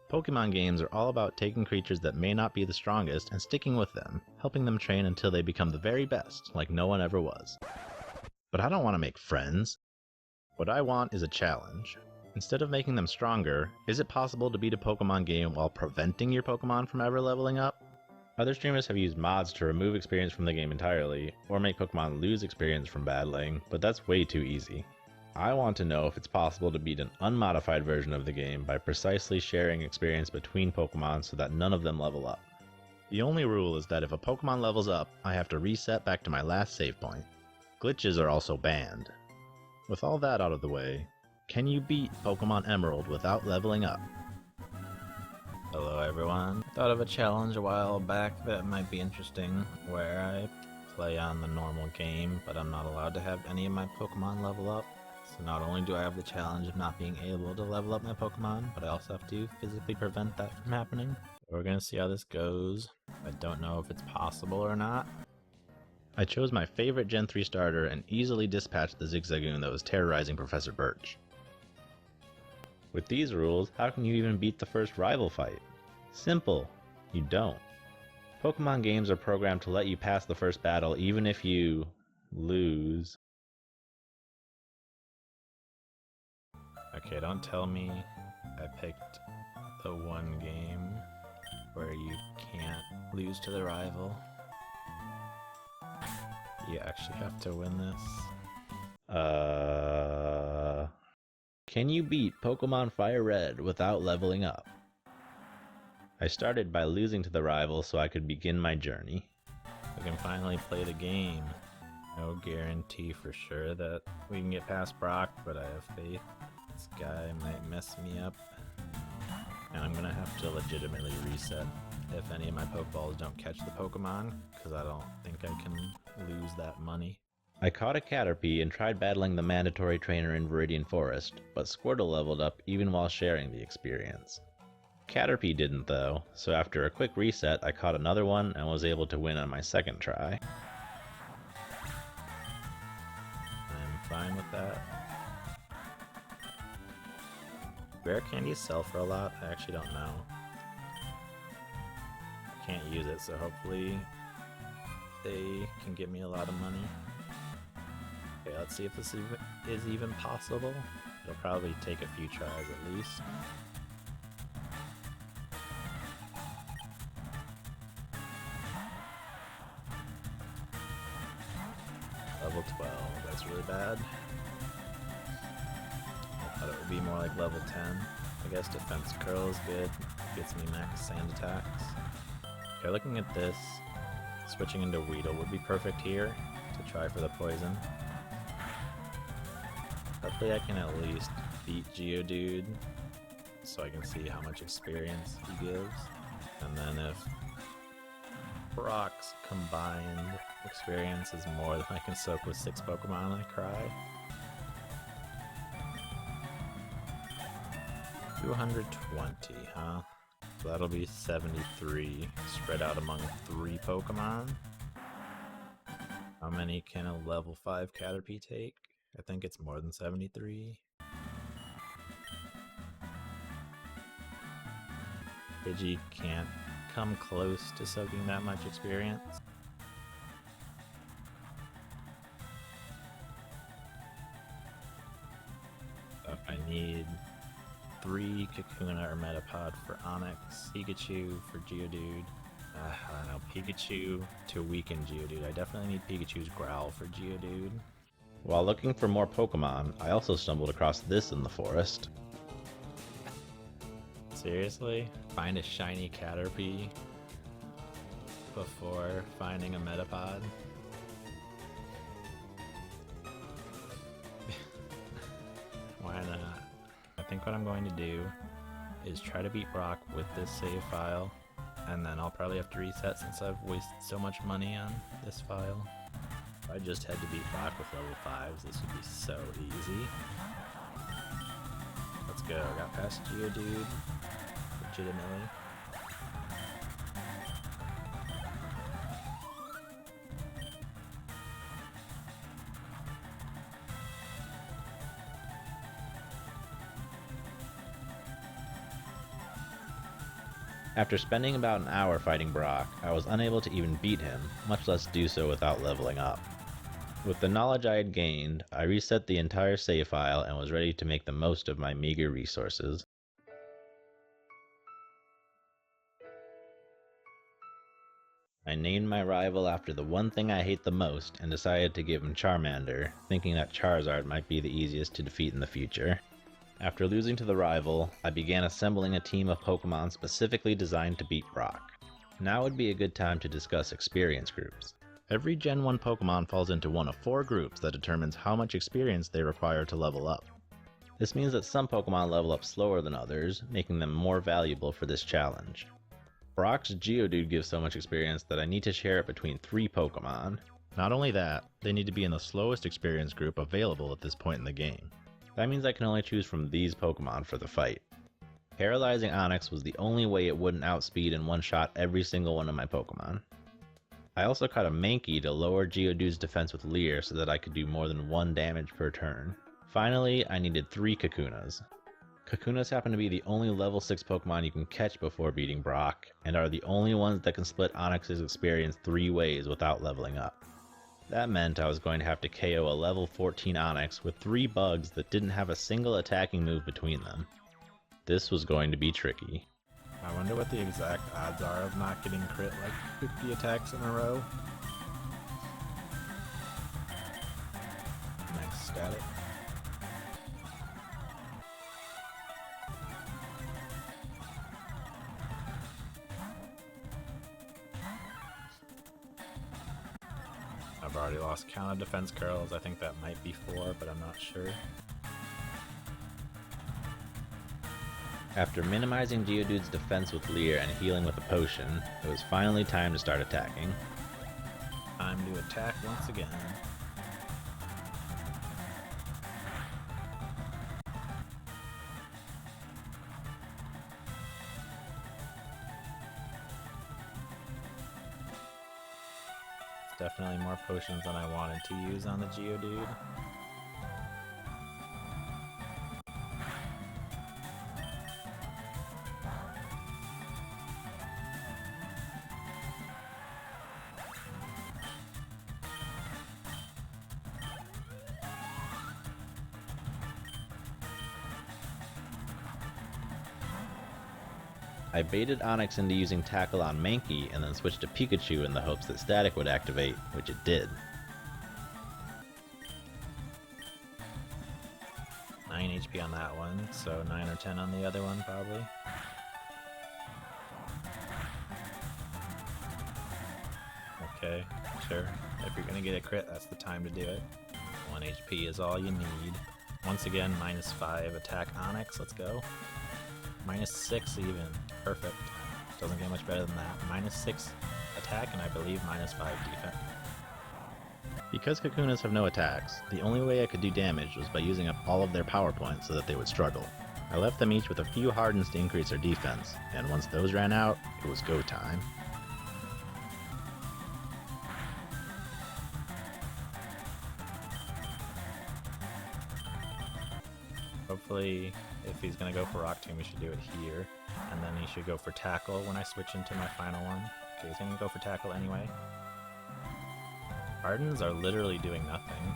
Pokemon games are all about taking creatures that may not be the strongest and sticking with them, helping them train until they become the very best, like no one ever was. But I don't want to make friends. What I want is a challenge. Instead of making them stronger, is it possible to beat a Pokemon game while preventing your Pokemon from ever leveling up? Other streamers have used mods to remove experience from the game entirely, or make Pokemon lose experience from battling, but that's way too easy. I want to know if it's possible to beat an unmodified version of the game by precisely sharing experience between Pokemon so that none of them level up. The only rule is that if a Pokemon levels up, I have to reset back to my last save point. Glitches are also banned. With all that out of the way, can you beat Pokemon Emerald without leveling up? Hello everyone. Thought of a challenge a while back that might be interesting, where I play on the normal game, but I'm not allowed to have any of my Pokemon level up. So not only do I have the challenge of not being able to level up my Pokemon, but I also have to physically prevent that from happening. We're gonna see how this goes. I don't know if it's possible or not. I chose my favorite Gen 3 starter and easily dispatched the Zigzagoon that was terrorizing Professor Birch. With these rules, how can you even beat the first rival fight? Simple. You don't. Pokemon games are programmed to let you pass the first battle even if you lose. Okay, don't tell me I picked the one game where you can't lose to the rival. You actually have to win this. Can you beat Pokemon FireRed without leveling up? I started by losing to the rival so I could begin my journey. We can finally play the game. No guarantee for sure that we can get past Brock, but I have faith. This guy might mess me up, and I'm gonna have to legitimately reset if any of my Pokeballs don't catch the Pokemon, because I don't think I can lose that money. I caught a Caterpie and tried battling the mandatory trainer in Viridian Forest, but Squirtle leveled up even while sharing the experience. Caterpie didn't though, so after a quick reset I caught another one and was able to win on my second try. I'm fine with that. Rare candies sell for a lot? I actually don't know. I can't use it, so hopefully they can give me a lot of money. Okay, let's see if this is even possible. It'll probably take a few tries at least. Level 12, that's really bad. I thought it would be more like level 10. I guess defense curl is good. Gets me max sand attacks. Okay, looking at this, switching into Weedle would be perfect here to try for the poison. Hopefully I can at least beat Geodude so I can see how much experience he gives. And then if Brock's combined experience is more than I can soak with 6 Pokemon, I cry. 220, huh? So that'll be 73 spread out among 3 Pokemon. How many can a level 5 Caterpie take? I think it's more than 73. Pidgey can't come close to soaking that much experience. So if I need 3 Kakuna or Metapod for Onix, Pikachu for Geodude. I don't know, Pikachu to weaken Geodude. I definitely need Pikachu's Growl for Geodude. While looking for more Pokemon, I also stumbled across this in the forest. Seriously? Find a shiny Caterpie before finding a Metapod? Why not? I think what I'm going to do is try to beat Brock with this save file, and then I'll probably have to reset since I've wasted so much money on this file. If I just had to beat Brock with level 5s, this would be so easy. Let's go, got past Geodude, legitimately. After spending about an hour fighting Brock, I was unable to even beat him, much less do so without leveling up. With the knowledge I had gained, I reset the entire save file and was ready to make the most of my meager resources. I named my rival after the one thing I hate the most and decided to give him Charmander, thinking that Charizard might be the easiest to defeat in the future. After losing to the rival, I began assembling a team of Pokemon specifically designed to beat Brock. Now would be a good time to discuss experience groups. Every Gen 1 Pokemon falls into one of 4 groups that determines how much experience they require to level up. This means that some Pokemon level up slower than others, making them more valuable for this challenge. Brock's Geodude gives so much experience that I need to share it between 3 Pokemon. Not only that, they need to be in the slowest experience group available at this point in the game. That means I can only choose from these Pokemon for the fight. Paralyzing Onix was the only way it wouldn't outspeed and one-shot every single one of my Pokemon. I also caught a Mankey to lower Geodude's defense with Leer so that I could do more than 1 damage per turn. Finally, I needed 3 Kakunas. Kakunas happen to be the only level 6 Pokemon you can catch before beating Brock, and are the only ones that can split Onix's experience 3 ways without leveling up. That meant I was going to have to KO a level 14 Onix with 3 bugs that didn't have a single attacking move between them. This was going to be tricky. I wonder what the exact odds are of not getting crit like 50 attacks in a row. Nice static. I've already lost count of defense curls. I think that might be 4, but I'm not sure. After minimizing Geodude's defense with Leer and healing with a potion, it was finally time to start attacking. Time to attack once again. Definitely more potions than I wanted to use on the Geodude. I baited Onix into using Tackle on Mankey and then switched to Pikachu in the hopes that Static would activate, which it did. 9 HP on that one, so 9 or 10 on the other one probably. Okay, sure. If you're gonna get a crit, that's the time to do it. 1 HP is all you need. Once again, -5 attack Onix, let's go. -6 even. Perfect. Doesn't get much better than that. -6 attack and I believe -5 defense. Because Kakunas have no attacks, the only way I could do damage was by using up all of their power points so that they would struggle. I left them each with a few hardens to increase their defense, and once those ran out, it was go time. Hopefully, if he's gonna go for Rock Tomb, we should do it here. And then he should go for Tackle when I switch into my final one. Okay, he's gonna go for Tackle anyway. Hardens are literally doing nothing.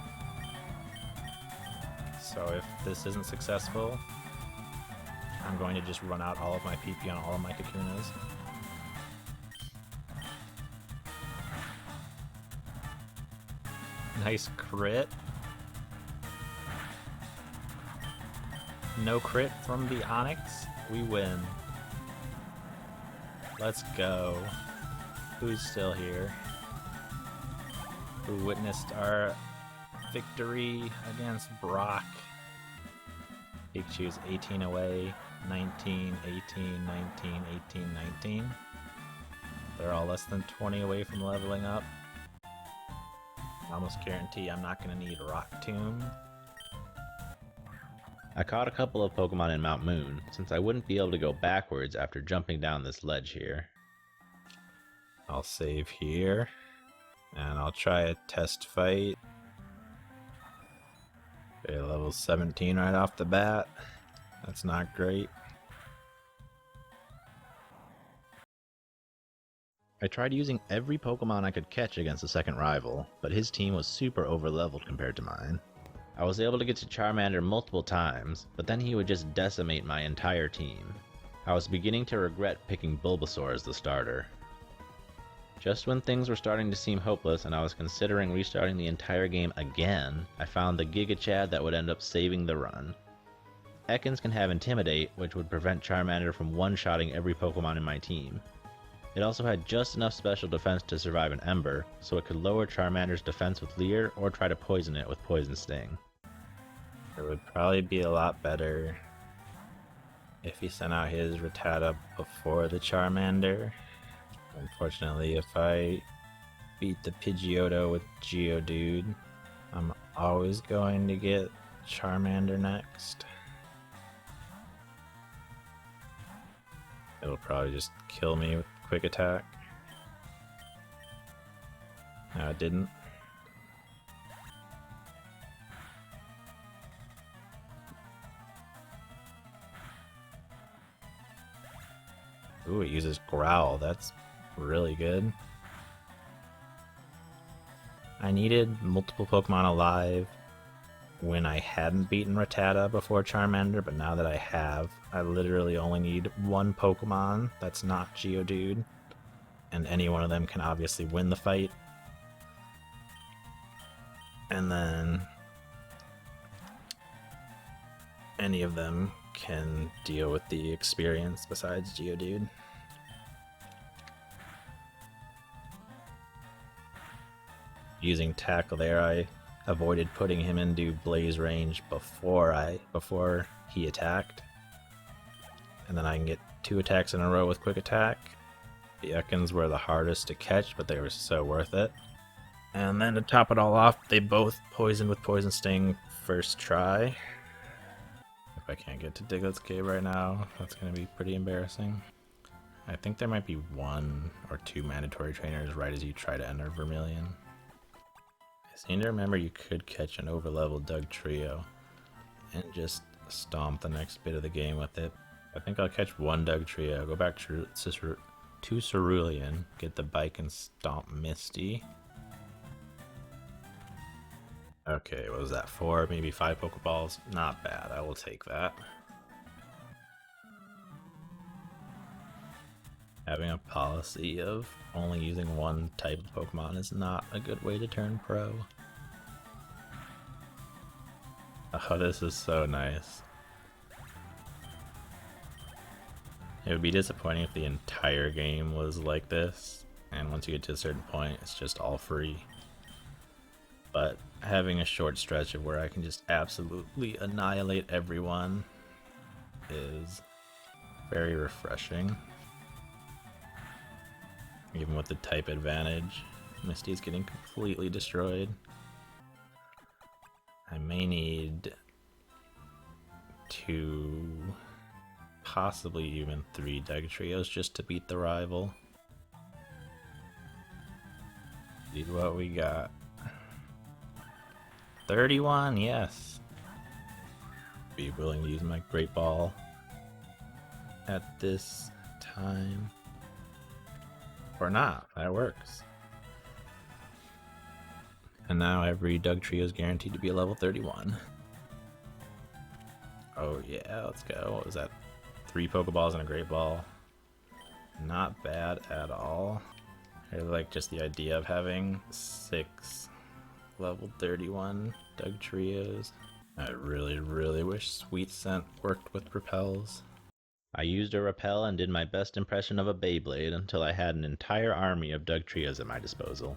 So if this isn't successful, I'm going to just run out all of my PP on all of my Kakunas. Nice crit. No crit from the Onix. We win. Let's go. Who's still here? Who witnessed our victory against Brock? Pikachu's 18 away. 19, 18, 19, 18, 19. They're all less than 20 away from leveling up. I almost guarantee I'm not going to need Rock Tomb. I caught a couple of Pokemon in Mount Moon, since I wouldn't be able to go backwards after jumping down this ledge here. I'll save here, and I'll try a test fight. Okay, level 17 right off the bat. That's not great. I tried using every Pokemon I could catch against the second rival, but his team was super overleveled compared to mine. I was able to get to Charmander multiple times, but then he would just decimate my entire team. I was beginning to regret picking Bulbasaur as the starter. Just when things were starting to seem hopeless and I was considering restarting the entire game again, I found the Giga Chad that would end up saving the run. Ekans can have Intimidate, which would prevent Charmander from one-shotting every Pokemon in my team. It also had just enough special defense to survive an Ember, so it could lower Charmander's defense with Leer or try to poison it with Poison Sting. It would probably be a lot better if he sent out his Rattata before the Charmander. Unfortunately, if I beat the Pidgeotto with Geodude, I'm always going to get Charmander next. It'll probably just kill me with Quick Attack. No, it didn't. Ooh, it uses Growl. That's really good. I needed multiple Pokemon alive when I hadn't beaten Rattata before Charmander, but now that I have, I literally only need one Pokemon that's not Geodude, and any one of them can obviously win the fight. And then any of them can deal with the experience besides Geodude. Using Tackle there, I avoided putting him into blaze range before he attacked. And then I can get 2 attacks in a row with Quick Attack. The Ekans were the hardest to catch, but they were so worth it. And then to top it all off, they both poisoned with Poison Sting first try. If I can't get to Diglett's Cave right now, that's going to be pretty embarrassing. I think there might be 1 or 2 mandatory trainers right as you try to enter Vermilion. I seem to remember you could catch an overleveled Dugtrio and just stomp the next bit of the game with it. I think I'll catch 1 Dugtrio, go back to Cerulean, get the bike and stomp Misty. Okay, what was that, 4, maybe 5 Pokeballs? Not bad, I will take that. Having a policy of only using 1 type of Pokemon is not a good way to turn pro. Oh, this is so nice. It would be disappointing if the entire game was like this, and once you get to a certain point, it's just all free. But having a short stretch of where I can just absolutely annihilate everyone is very refreshing. Even with the type advantage, Misty's getting completely destroyed. I may need 2, possibly even 3 Dugtrios just to beat the rival. See what we got. 31, yes. Be willing to use my Great Ball at this time. Or not, that works. And now every Dugtrio is guaranteed to be a level 31. Oh yeah, let's go. What was that? 3 Pokeballs and a Great Ball. Not bad at all. I like just the idea of having 6 level 31 Dugtrios. I really wish Sweet Scent worked with Repels. I used a Repel and did my best impression of a Beyblade until I had an entire army of Dugtrios at my disposal.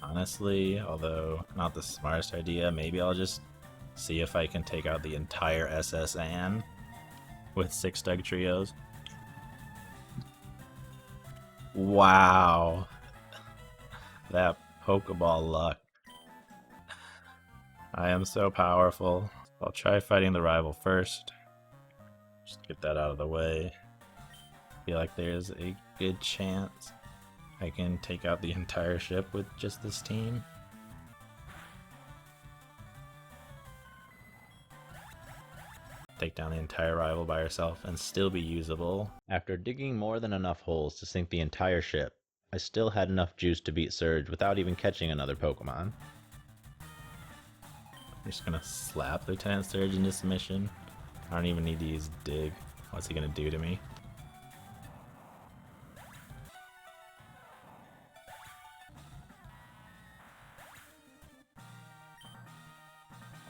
Honestly, although not the smartest idea, maybe I'll just see if I can take out the entire SS Anne with 6 Dugtrios. Wow. That Pokeball luck. I am so powerful. I'll try fighting the rival first. Just get that out of the way. Feel like there's a good chance I can take out the entire ship with just this team. take down the entire rival by herself and still be usable. After digging more than enough holes to sink the entire ship, I still had enough juice to beat Surge without even catching another Pokemon. I'm just gonna slap Lieutenant Surge into submission. I don't even need to use Dig. What's he gonna do to me?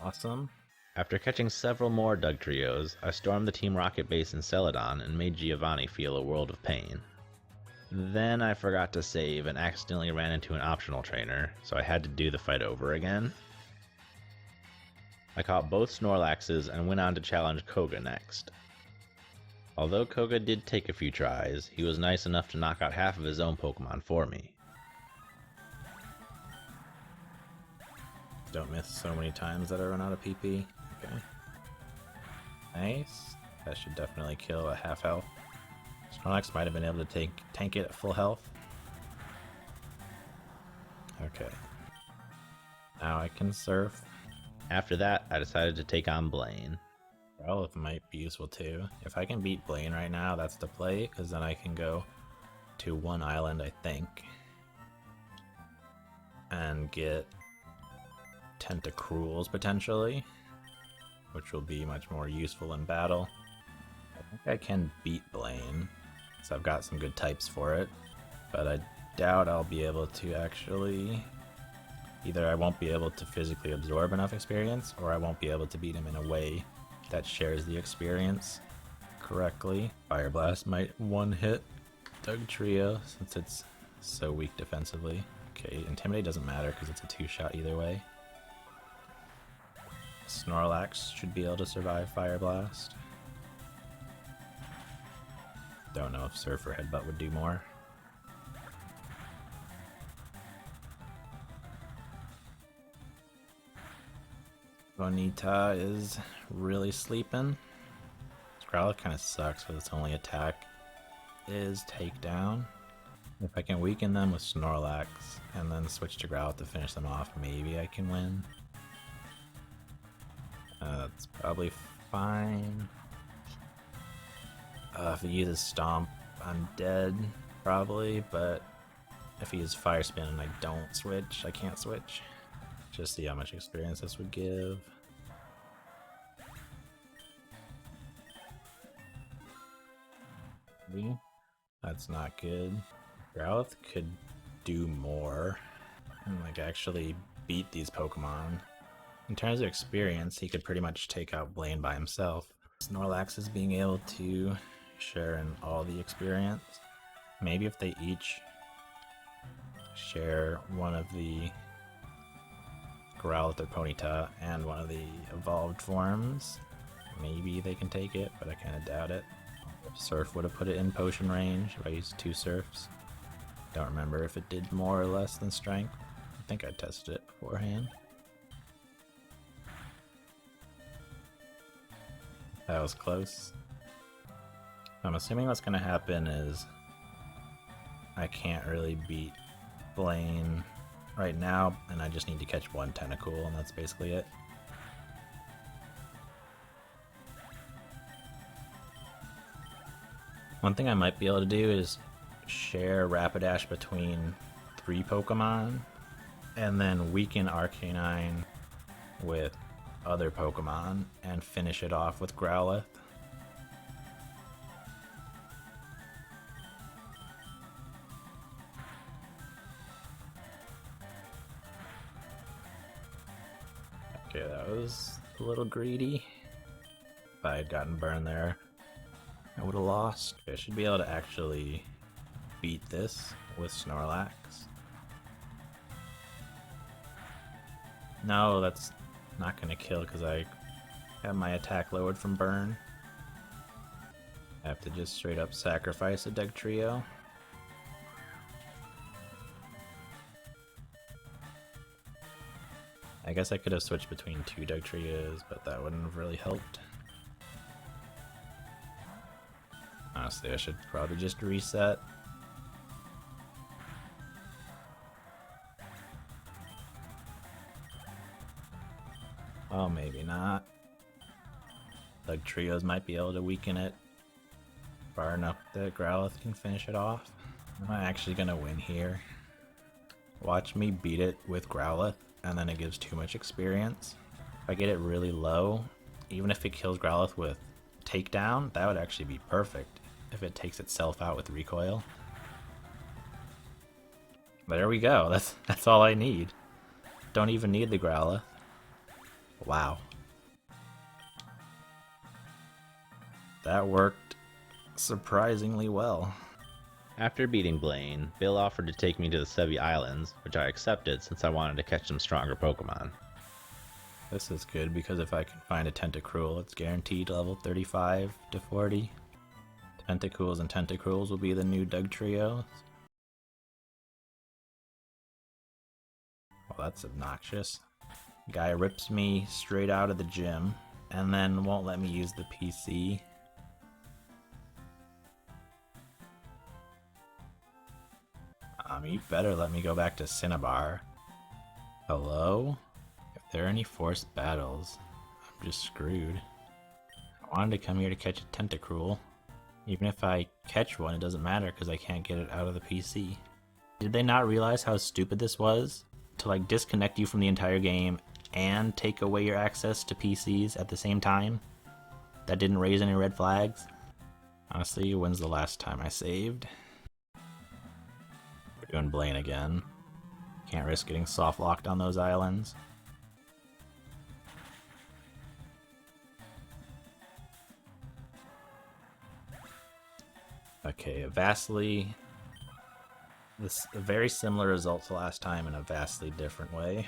Awesome. After catching several more Dugtrios, I stormed the Team Rocket base in Celadon and made Giovanni feel a world of pain. Then I forgot to save and accidentally ran into an optional trainer, so I had to do the fight over again. I caught both Snorlaxes and went on to challenge Koga next. Although Koga did take a few tries, he was nice enough to knock out half of his own Pokemon for me. Don't miss so many times that I run out of PP. Okay. Nice. That should definitely kill at half health. Snorlax might have been able to tank it at full health. Okay. Now I can surf. After that, I decided to take on Blaine. Growlithe might be useful too. If I can beat Blaine right now, that's the play, because then I can go to one island, I think, and get Tentacruels potentially, which will be much more useful in battle. I think I can beat Blaine, so I've got some good types for it, but I doubt I'll be able to actually... Either I won't be able to physically absorb enough experience, or I won't be able to beat him in a way that shares the experience correctly. Fire Blast might one-hit Dugtrio, since it's so weak defensively. Okay, Intimidate doesn't matter because it's a two-shot either way. Snorlax should be able to survive Fire Blast. Don't know if Surf or Headbutt would do more. Bonita is really sleeping. Growlithe kind of sucks because its only attack is Takedown. If I can weaken them with Snorlax and then switch to Growlithe to finish them off, maybe I can win. That's probably fine. If he uses Stomp, I'm dead, probably, but if he uses Fire Spin and I don't switch, I can't switch. Just see how much experience this would give. That's not good. Growlithe could do more and like actually beat these Pokemon. In terms of experience, he could pretty much take out Blaine by himself. Snorlax is being able to share in all the experience. Maybe if they each share one of the Growlithe or Ponyta and one of the evolved forms, maybe they can take it, but I kind of doubt it. Surf would have put it in potion range if I used two Surfs. Don't remember if it did more or less than strength. I think I tested it beforehand. That was close. I'm assuming what's going to happen is I can't really beat Blaine right now, and I just need to catch one Tentacool, and that's basically it. One thing I might be able to do is share Rapidash between 3 Pokemon, and then weaken Arcanine with other Pokemon, and finish it off with Growlithe. Okay, that was a little greedy. If I had gotten burned there, I would have lost. I should be able to actually beat this with Snorlax. No, that's not going to kill because I have my attack lowered from burn. I have to just straight up sacrifice a Dugtrio. I guess I could have switched between 2 Dugtrios, but that wouldn't have really helped. Honestly, I should probably just reset. Oh, maybe not. Like trios might be able to weaken it far enough that Growlithe can finish it off. Am I actually gonna win here? Watch me beat it with Growlithe, and then it gives too much experience. If I get it really low, even if it kills Growlithe with Takedown, that would actually be perfect if it takes itself out with Recoil. There we go, that's all I need. Don't even need the Growlithe. Wow. That worked surprisingly well. After beating Blaine, Bill offered to take me to the Sevi Islands, which I accepted since I wanted to catch some stronger Pokemon. This is good because if I can find a Tentacruel, it's guaranteed level 35 to 40. Tentacools and Tentacruels will be the new Doug trio. Well, that's obnoxious. Guy rips me straight out of the gym and then won't let me use the PC. You better let me go back to Cinnabar. Hello? If there are any forced battles, I'm just screwed. I wanted to come here to catch a Tentacruel. Even if I catch one, it doesn't matter because I can't get it out of the PC. Did they not realize how stupid this was? To like disconnect you from the entire game and take away your access to PCs at the same time? That didn't raise any red flags? Honestly, when's the last time I saved? We're doing Blaine again. Can't risk getting soft locked on those islands. Okay, vastly... This a very similar result to last time in a vastly different way.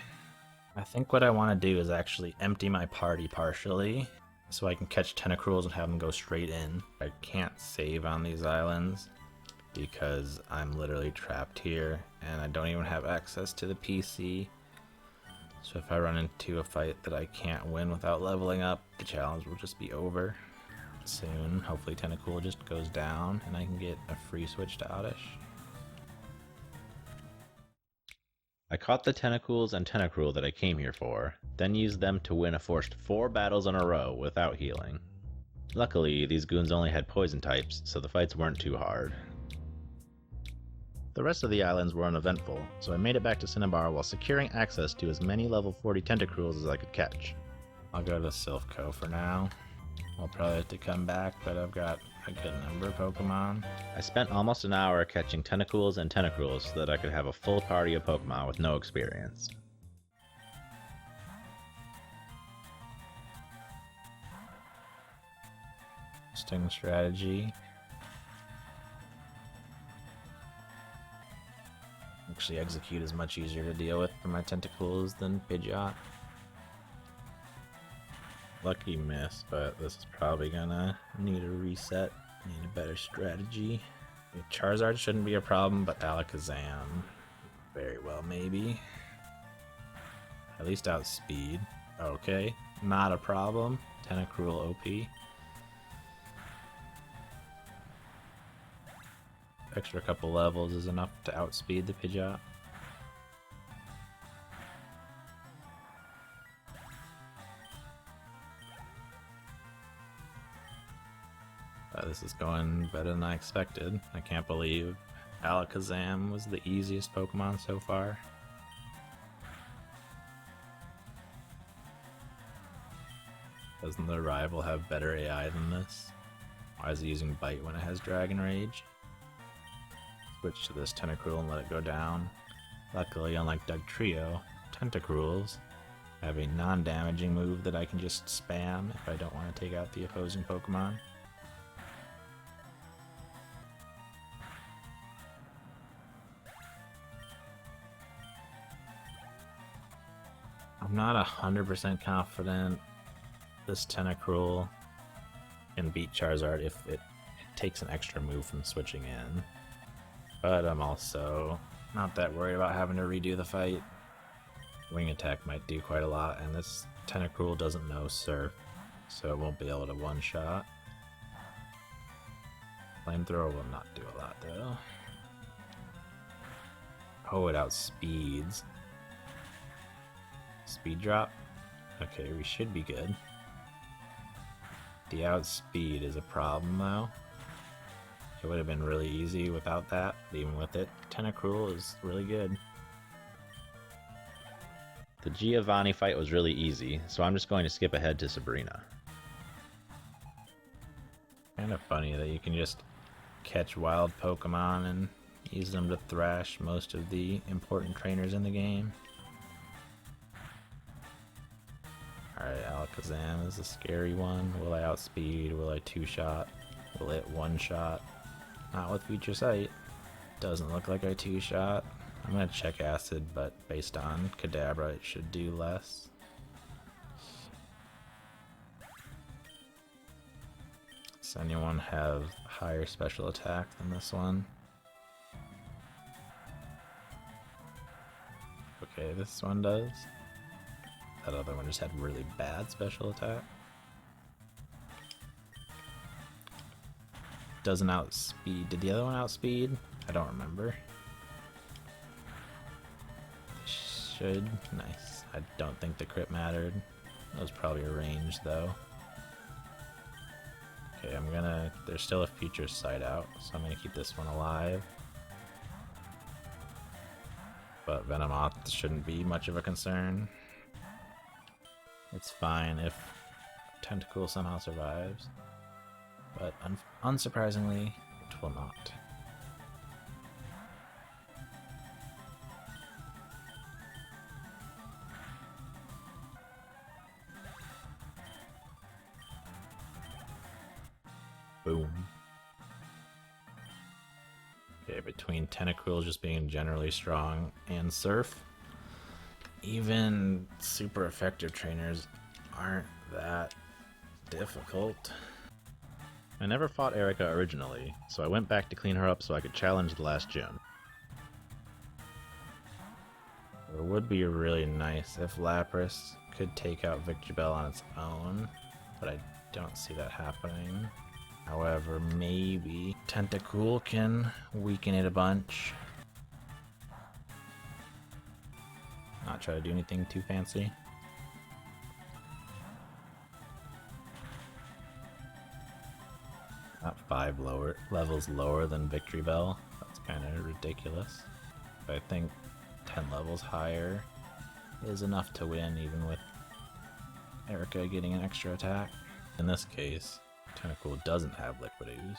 I think what I want to do is actually empty my party partially, so I can catch Tentacruels and have them go straight in. I can't save on these islands because I'm literally trapped here and I don't even have access to the PC. So if I run into a fight that I can't win without leveling up, the challenge will just be over soon. Hopefully Tentacool just goes down and I can get a free switch to Oddish. I caught the Tentacools and Tentacruel that I came here for, then used them to win a forced 4 battles in a row without healing. Luckily, these goons only had poison types, so the fights weren't too hard. The rest of the islands were uneventful, so I made it back to Cinnabar while securing access to as many level 40 Tentacruels as I could catch. I'll go to Silphco for now. I'll probably have to come back, but I've got a good number of Pokemon. I spent almost an hour catching Tentacools and Tentacruels so that I could have a full party of Pokemon with no experience. Interesting strategy. Actually, Execute is much easier to deal with for my Tentacools than Pidgeot. Lucky miss, but this is probably gonna need a reset. Need a better strategy. Charizard shouldn't be a problem, but Alakazam, very well maybe. At least outspeed. Okay, not a problem. Tentacruel OP. Extra couple levels is enough to outspeed the Pidgeot. This is going better than I expected. I can't believe Alakazam was the easiest Pokemon so far. Doesn't the rival have better AI than this? Why is it using Bite when it has Dragon Rage? Switch to this Tentacruel and let it go down. Luckily, unlike Doug Trio, Tentacruels have a non-damaging move that I can just spam if I don't want to take out the opposing Pokemon. I'm not 100% confident this Tentacruel can beat Charizard if it takes an extra move from switching in. But I'm also not that worried about having to redo the fight. Wing Attack might do quite a lot, and this Tentacruel doesn't know Surf, so it won't be able to one-shot. Flamethrower will not do a lot, though. Oh, it outspeeds. Speed drop? Okay, we should be good. The outspeed is a problem though. It would have been really easy without that, but even with it, Tentacruel is really good. The Giovanni fight was really easy, so I'm just going to skip ahead to Sabrina. Kind of funny that you can just catch wild Pokemon and use them to thrash most of the important trainers in the game. Alright, Alakazam is a scary one. Will I outspeed? Will I two-shot? Will it one-shot? Not with Future Sight. Doesn't look like I two-shot. I'm gonna check Acid, but based on Kadabra, it should do less. Does anyone have higher special attack than this one? Okay, this one does. That other one just had really bad special attack. Doesn't outspeed. Did the other one outspeed? I don't remember. Should. Nice. I don't think the crit mattered. That was probably a range though. Okay, there's still a Future Sight out, so I'm gonna keep this one alive. But Venomoth shouldn't be much of a concern. It's fine if Tentacool somehow survives, but unsurprisingly, it will not. Boom. Okay, between Tentacruel just being generally strong and Surf, even super effective trainers aren't that difficult. I never fought Erica originally, so I went back to clean her up so I could challenge the last gym. It would be really nice if Lapras could take out Victreebel on its own, but I don't see that happening. However, maybe Tentacool can weaken it a bunch. Not try to do anything too fancy. Not 5 levels lower than Victreebel. That's kind of ridiculous. But I think 10 levels higher is enough to win, even with Erica getting an extra attack. In this case, Tentacool doesn't have Liquid Ooze.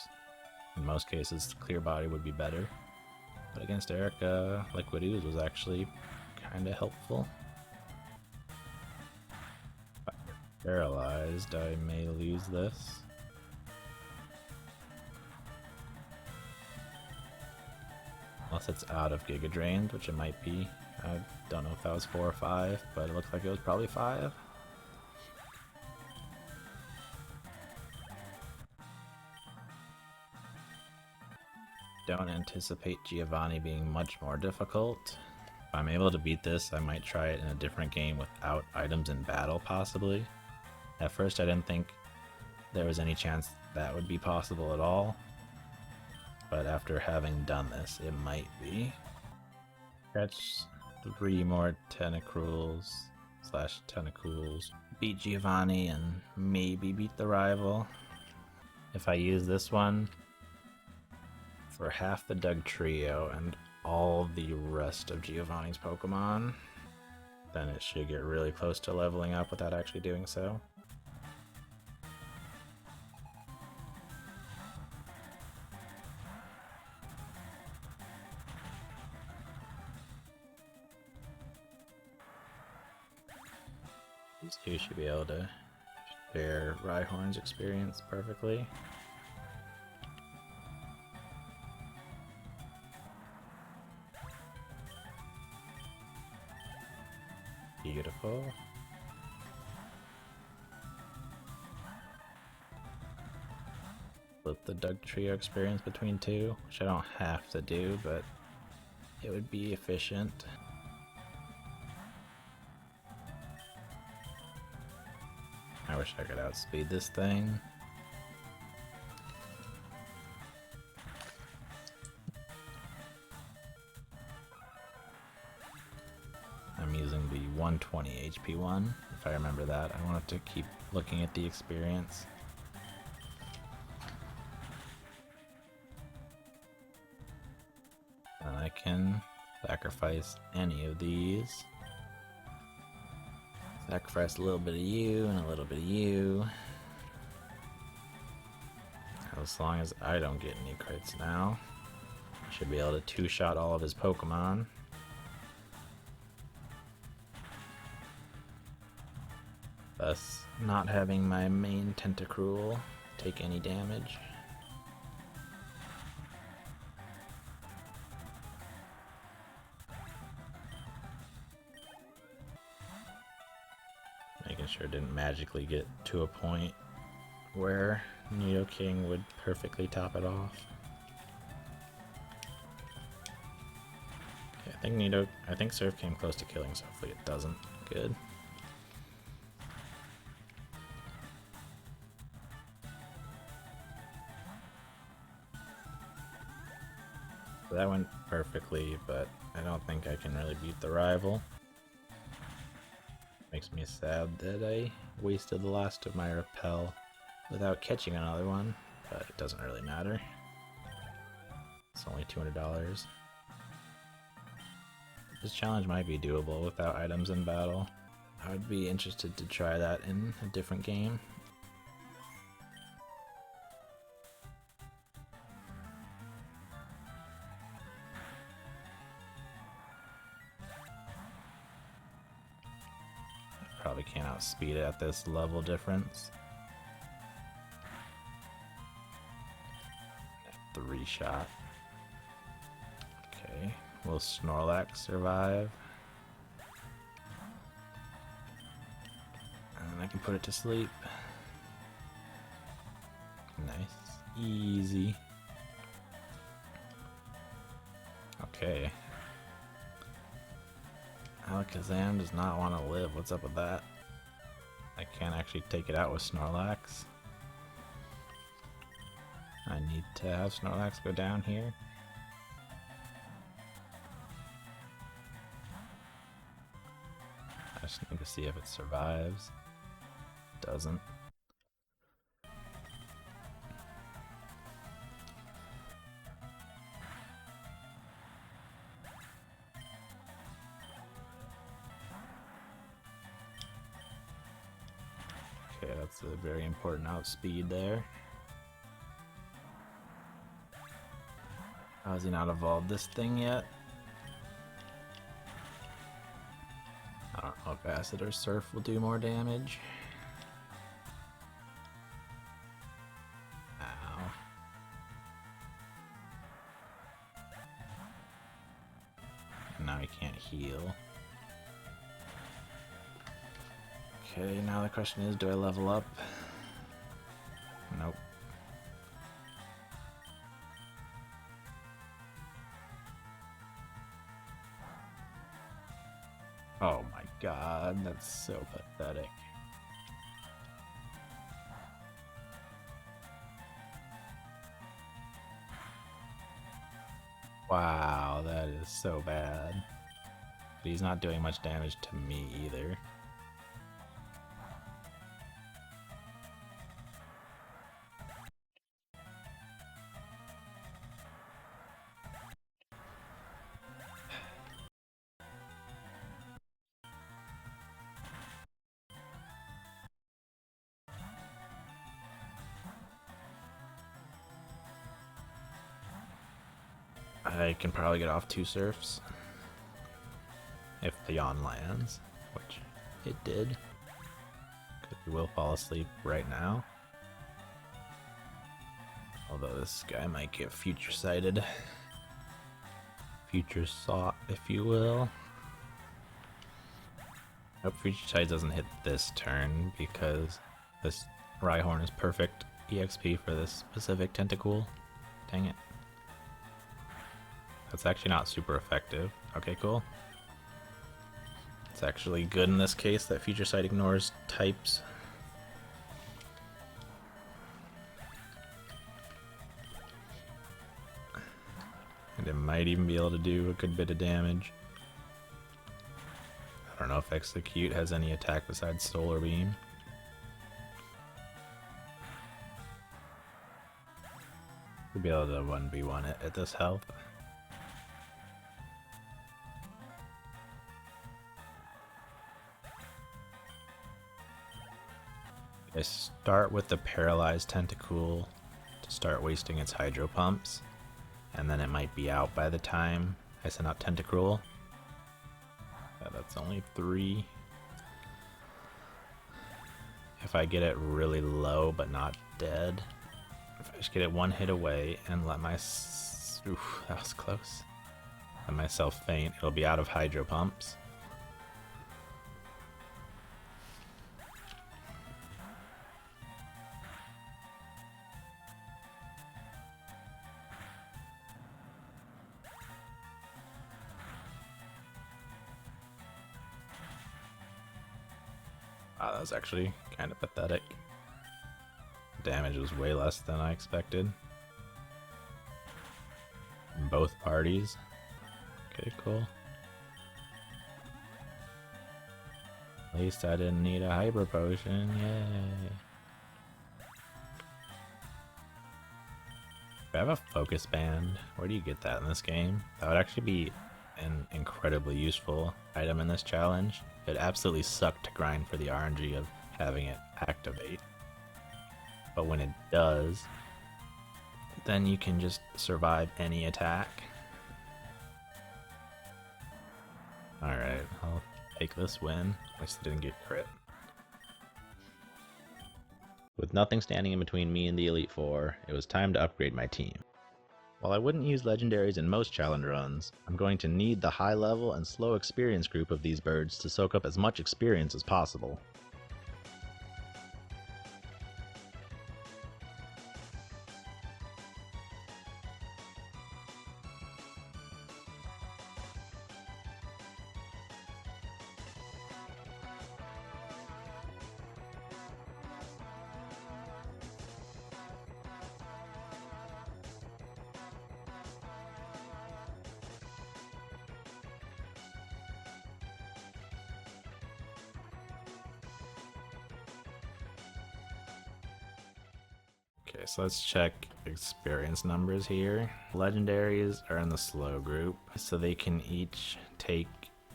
In most cases, Clear Body would be better. But against Erica, Liquid Ooze was actually kind of helpful. If I get paralyzed, I may lose this. Unless it's out of Giga Drained, which it might be. I don't know if that was 4 or 5, but it looked like it was probably 5. Don't anticipate Giovanni being much more difficult. If I'm able to beat this, I might try it in a different game without items in battle, possibly. At first I didn't think there was any chance that would be possible at all, but after having done this, it might be. Catch 3 more Tentacruels / Tentacools, beat Giovanni, and maybe beat the rival. If I use this one for half the Dugtrio and all the rest of Giovanni's Pokemon, then it should get really close to leveling up without actually doing so. These two should be able to share Rhyhorn's experience perfectly. Beautiful. Split the Dugtrio experience between 2, which I don't have to do, but it would be efficient. I wish I could outspeed this thing. I'm using the 120 HP one, if I remember that. I wanted to keep looking at the experience. can sacrifice any of these. Sacrifice a little bit of you and a little bit of you. As long as I don't get any crits now, I should be able to two-shot all of his Pokemon. Thus, not having my main Tentacruel take any damage. Making sure it didn't magically get to a point where Nidoking would perfectly top it off. Okay, I think Surf came close to killing, so hopefully it doesn't. Good. So that went perfectly, but I don't think I can really beat the rival. Makes me sad that I wasted the last of my Repel without catching another one, but it doesn't really matter. It's only $200. This challenge might be doable without items in battle. I would be interested to try that in a different game. Probably can't outspeed it at this level difference. 3-shot. Okay, will Snorlax survive? And I can put it to sleep. Nice. Easy. Okay. Alakazam does not want to live. What's up with that? I can't actually take it out with Snorlax. I need to have Snorlax go down here. I just need to see if it survives. It doesn't. Okay, that's a very important outspeed there. How has he not evolved this thing yet? I don't know if Acid or Surf will do more damage. Ow. And now he can't heal. Okay, now the question is, do I level up? Nope. Oh my god, that's so pathetic. Wow, that is so bad. But he's not doing much damage to me either. I can probably get off 2 Surfs. If the yawn lands, which it did. Because we will fall asleep right now. Although this guy might get future sighted. Future sought, if you will. I hope future sight doesn't hit this turn because this Rhyhorn is perfect EXP for this specific Tentacool. Dang it. That's actually not super effective. Okay, cool. It's actually good in this case that Future Sight ignores types. And it might even be able to do a good bit of damage. I don't know if Execute has any attack besides Solar Beam. We'll be able to 1v1 it at this health. I start with the paralyzed Tentacool to start wasting its hydro pumps, and then it might be out by the time I send out Tentacruel. That's only 3. If I get it really low but not dead, if I just get it 1 hit away and let my... Oof, that was close. Let myself faint, it'll be out of hydro pumps. Wow, that was actually kind of pathetic. Damage was way less than I expected. In both parties. Okay, cool. At least I didn't need a hyper potion, yay. If I have a focus band, where do you get that in this game? That would actually be an incredibly useful item in this challenge. It absolutely sucked to grind for the RNG of having it activate. But when it does, then you can just survive any attack. Alright, I'll take this win. At least I didn't get crit. With nothing standing in between me and the Elite Four, it was time to upgrade my team. While I wouldn't use legendaries in most challenge runs, I'm going to need the high level and slow experience group of these birds to soak up as much experience as possible. Okay, so let's check experience numbers here. Legendaries are in the slow group, so they can each take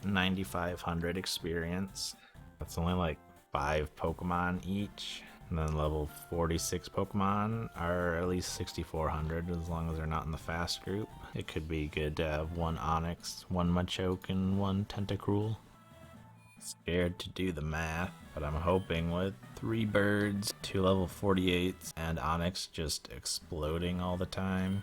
9,500 experience. That's only like 5 Pokemon each. And then level 46 Pokemon are at least 6,400 as long as they're not in the fast group. It could be good to have 1 Onix, 1 Machoke, and 1 Tentacruel. Scared to do the math, but I'm hoping with 3 birds, 2 level 48s, and Onix just exploding all the time.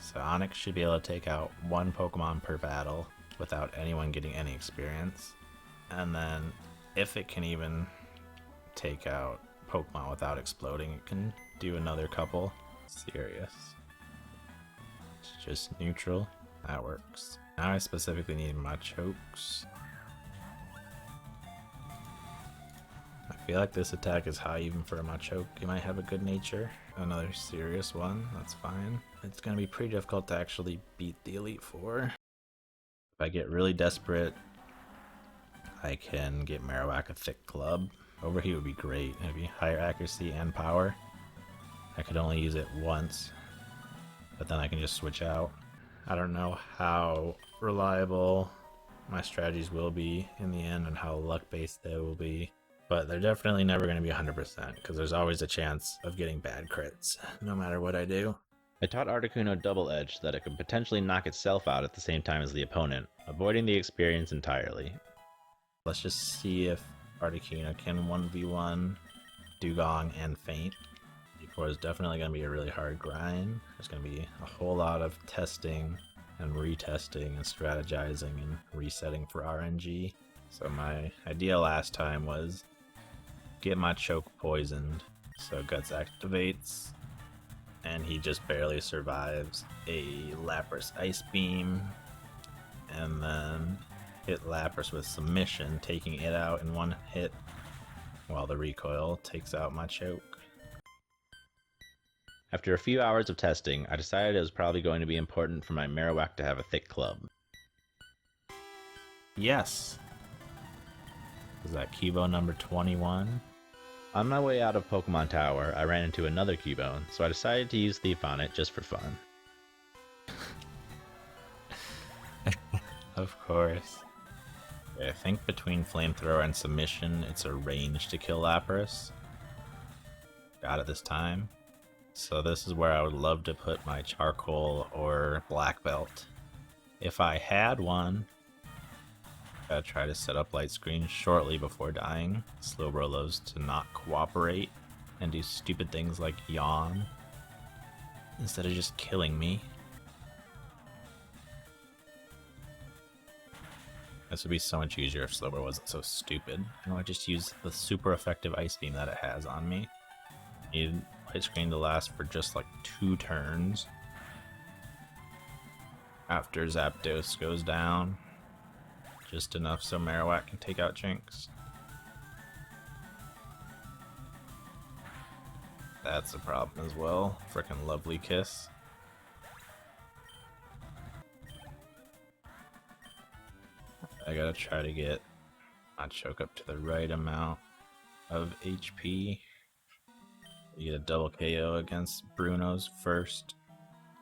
So Onix should be able to take out 1 Pokemon per battle without anyone getting any experience. And then if it can even take out Pokemon without exploding, it can do another couple. Serious. It's just neutral. That works. Now I specifically need Machokes. I feel like this attack is high even for a Machoke. You might have a good nature. Another serious one, that's fine. It's gonna be pretty difficult to actually beat the Elite Four. If I get really desperate, I can get Marowak a Thick Club. Overheat would be great. It'd be higher accuracy and power. I could only use it once, but then I can just switch out. I don't know how reliable my strategies will be in the end and how luck-based they will be. But they're definitely never going to be 100% because there's always a chance of getting bad crits, no matter what I do. I taught Articuno Double Edge so that it could potentially knock itself out at the same time as the opponent, avoiding the experience entirely. Let's just see if Articuno can 1v1 Dugong and Faint. D4 is definitely going to be a really hard grind. There's going to be a whole lot of testing and retesting and strategizing and resetting for RNG. So my idea last time was get my Choke poisoned, so Guts activates, and he just barely survives a Lapras Ice Beam, and then hit Lapras with Submission, taking it out in 1 hit, while the recoil takes out my Choke. After a few hours of testing, I decided it was probably going to be important for my Marowak to have a thick club. Yes! Is that Cubone number 21? On my way out of Pokemon Tower, I ran into another Cubone, so I decided to use Thief on it just for fun. Of course. I think between Flamethrower and Submission, it's a range to kill Lapras. got it this time. So this is where I would love to put my charcoal or black belt. If I had one, gotta try to set up light screen shortly before dying. Slowbro loves to not cooperate and do stupid things like yawn instead of just killing me. This would be so much easier if Slowbro wasn't so stupid. And I would just use the super effective ice beam that it has on me. Need light screen to last for just like 2 turns. After Zapdos goes down, just enough so Marowak can take out Jinx. That's a problem as well. Frickin' lovely kiss. I gotta try to get my choke up to the right amount of HP. You get a double KO against Bruno's first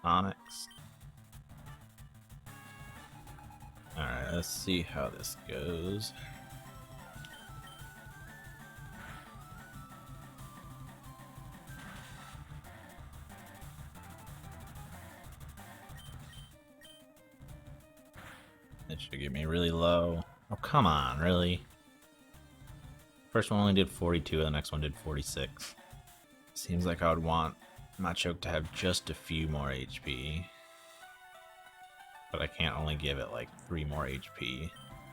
Onyx. Alright, let's see how this goes. It should get me really low. Oh, come on, really? First one only did 42, and the next one did 46. Seems like I would want my choke to have just a few more HP. But I can't only give it like 3 more HP.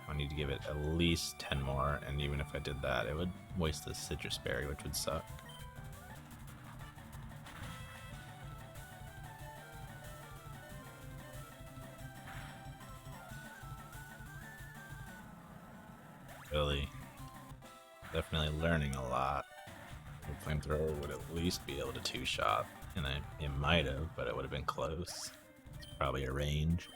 I need to give it at least 10 more, and even if I did that, it would waste the citrus berry, which would suck. Really, definitely learning a lot. The flamethrower would at least be able to 2-shot, and it might have, but it would have been close. It's probably a range.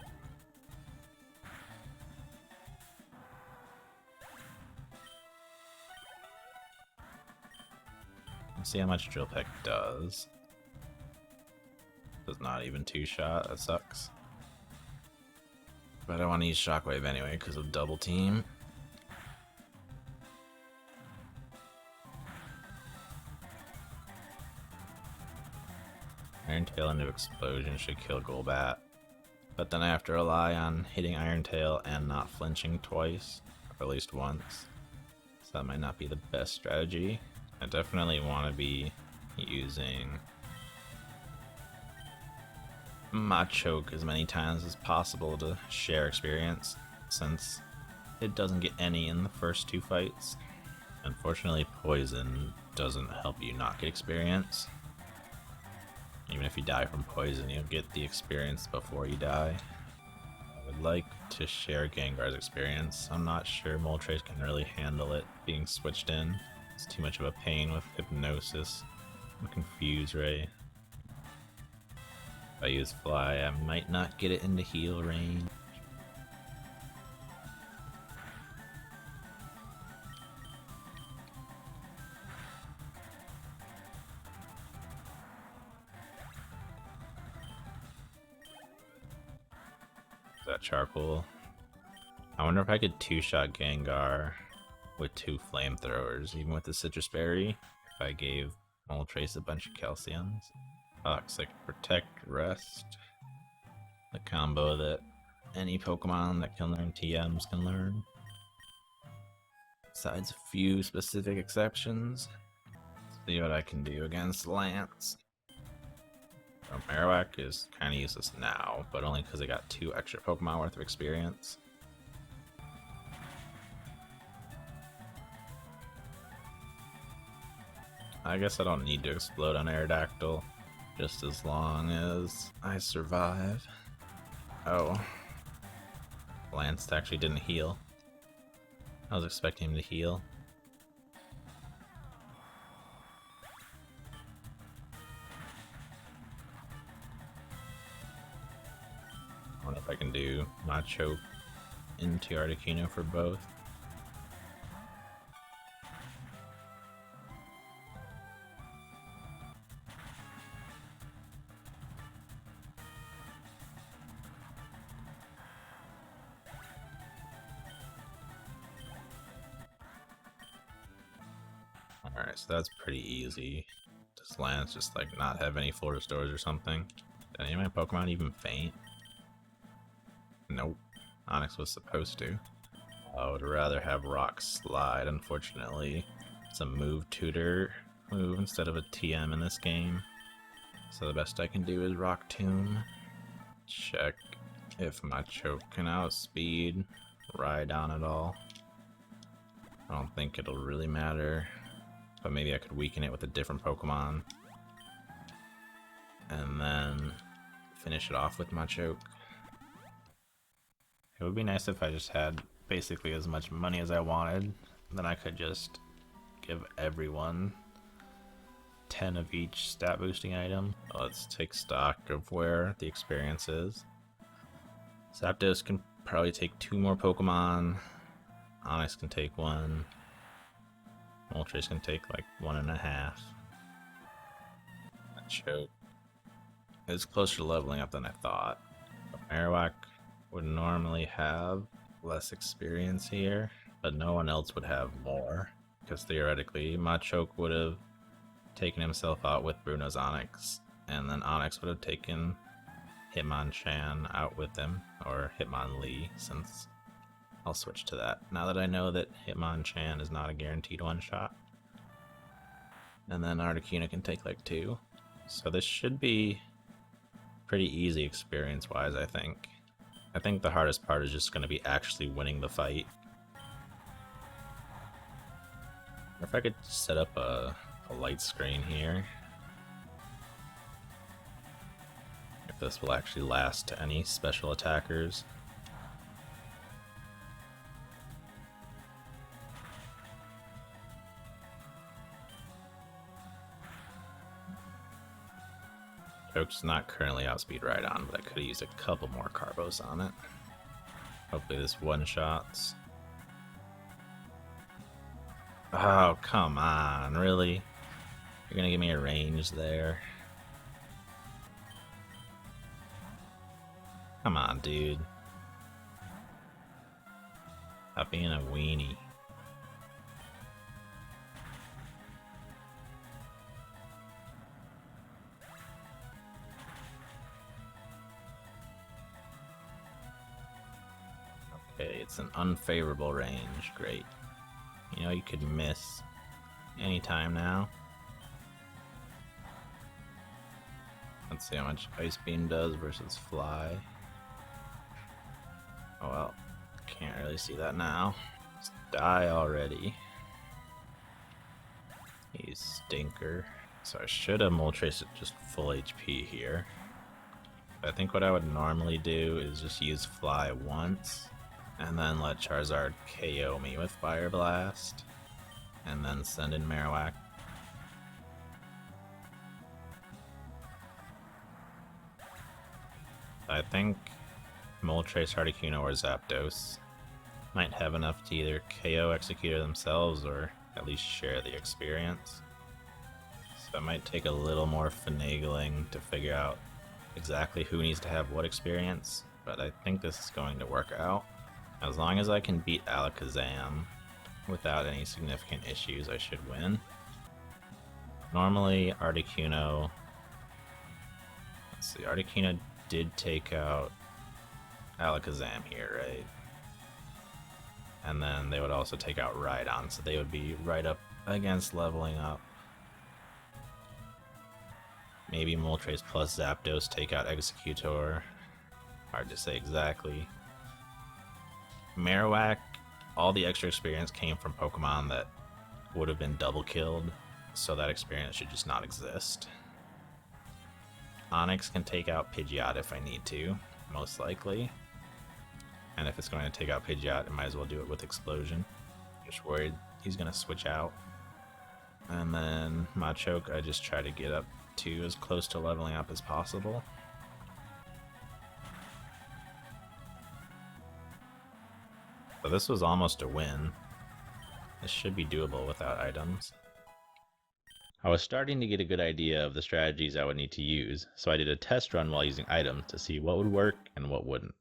Let's see how much Drill Peck does. Does not even 2-shot, that sucks. But I want to use Shockwave anyway because of double team. Iron Tail into Explosion should kill Golbat. But then I have to rely on hitting Iron Tail and not flinching twice, or at least once. So that might not be the best strategy. I definitely want to be using Machoke as many times as possible to share experience, since it doesn't get any in the first 2 fights. Unfortunately, Poison doesn't help you not get experience. Even if you die from poison, you'll get the experience before you die. I would like to share Gengar's experience. I'm not sure Moltres can really handle it being switched in. It's too much of a pain with Hypnosis and Confuse Ray. If I use Fly, I might not get it into heal range. That charcoal. I wonder if I could 2-shot Gengar with 2 flamethrowers, even with the citrus berry, if I gave Moltres a bunch of calciums. Toxic, Protect, Rest. The combo that any Pokemon that can learn TMs can learn. Besides a few specific exceptions. Let's see what I can do against Lance. Marowak is kind of useless now, but only because I got 2 extra Pokemon worth of experience. I guess I don't need to explode on Aerodactyl, just as long as I survive. Oh. Lance actually didn't heal. I was expecting him to heal. I wonder if I can do Machoke into Articuno for both. Alright, so that's pretty easy to this Lance just like not have any floor restores or something? Did any of my Pokemon even faint? Nope. Onyx was supposed to. I would rather have Rock Slide, unfortunately. It's a move tutor move instead of a TM in this game. So the best I can do is Rock Tomb. Check if my Choke can outspeed Rhydon at all. I don't think it'll really matter, but maybe I could weaken it with a different Pokemon. And then finish it off with my Choke. It would be nice if I just had basically as much money as I wanted. Then I could just give everyone 10 of each stat boosting item. Let's take stock of where the experience is. Zapdos can probably take 2 more Pokemon. Onyx can take 1. Moltres can take like 1.5. That Choke is closer to leveling up than I thought. But Marowak would normally have less experience here, but no one else would have more, because theoretically Machoke would have taken himself out with Bruno's Onyx, and then Onyx would have taken Hitmonchan out with him, or Hitmonlee, since I'll switch to that now that I know that Hitmonchan is not a guaranteed one-shot. And then Articuno can take like 2. So this should be pretty easy experience-wise, I think. I think the hardest part is just going to be actually winning the fight. Or if I could set up a light screen here. If this will actually last to any special attackers. Choke's not currently outspeed Rhydon, but I could have used a couple more Carbos on it. Hopefully this one-shots. Oh, come on, really? You're gonna give me a range there? Come on, dude. Stop being a weenie. Okay, it's an unfavorable range. Great. You know, you could miss anytime now. Let's see how much Ice Beam does versus Fly. Oh well, can't really see that now. Just die already. You stinker. So I should have Moltres at just full HP here. But I think what I would normally do is just use Fly once, and then let Charizard KO me with Fire Blast, and then send in Marowak. I think Moltres, Articuno, or Zapdos might have enough to either KO Executor themselves or at least share the experience. So it might take a little more finagling to figure out exactly who needs to have what experience, but I think this is going to work out. As long as I can beat Alakazam without any significant issues, I should win. Normally, Articuno... Let's see, Articuno did take out Alakazam here, right? And then they would also take out Rhydon, so they would be right up against leveling up. Maybe Moltres plus Zapdos take out Executor. Hard to say exactly. Marowak, all the extra experience came from Pokemon that would have been double killed, so that experience should just not exist. Onyx can take out Pidgeot if I need to, most likely. And if it's going to take out Pidgeot, it might as well do it with Explosion. Just worried he's going to switch out. And then Machoke, I just try to get up to as close to leveling up as possible. So this was almost a win. This should be doable without items. I was starting to get a good idea of the strategies I would need to use, so I did a test run while using items to see what would work and what wouldn't.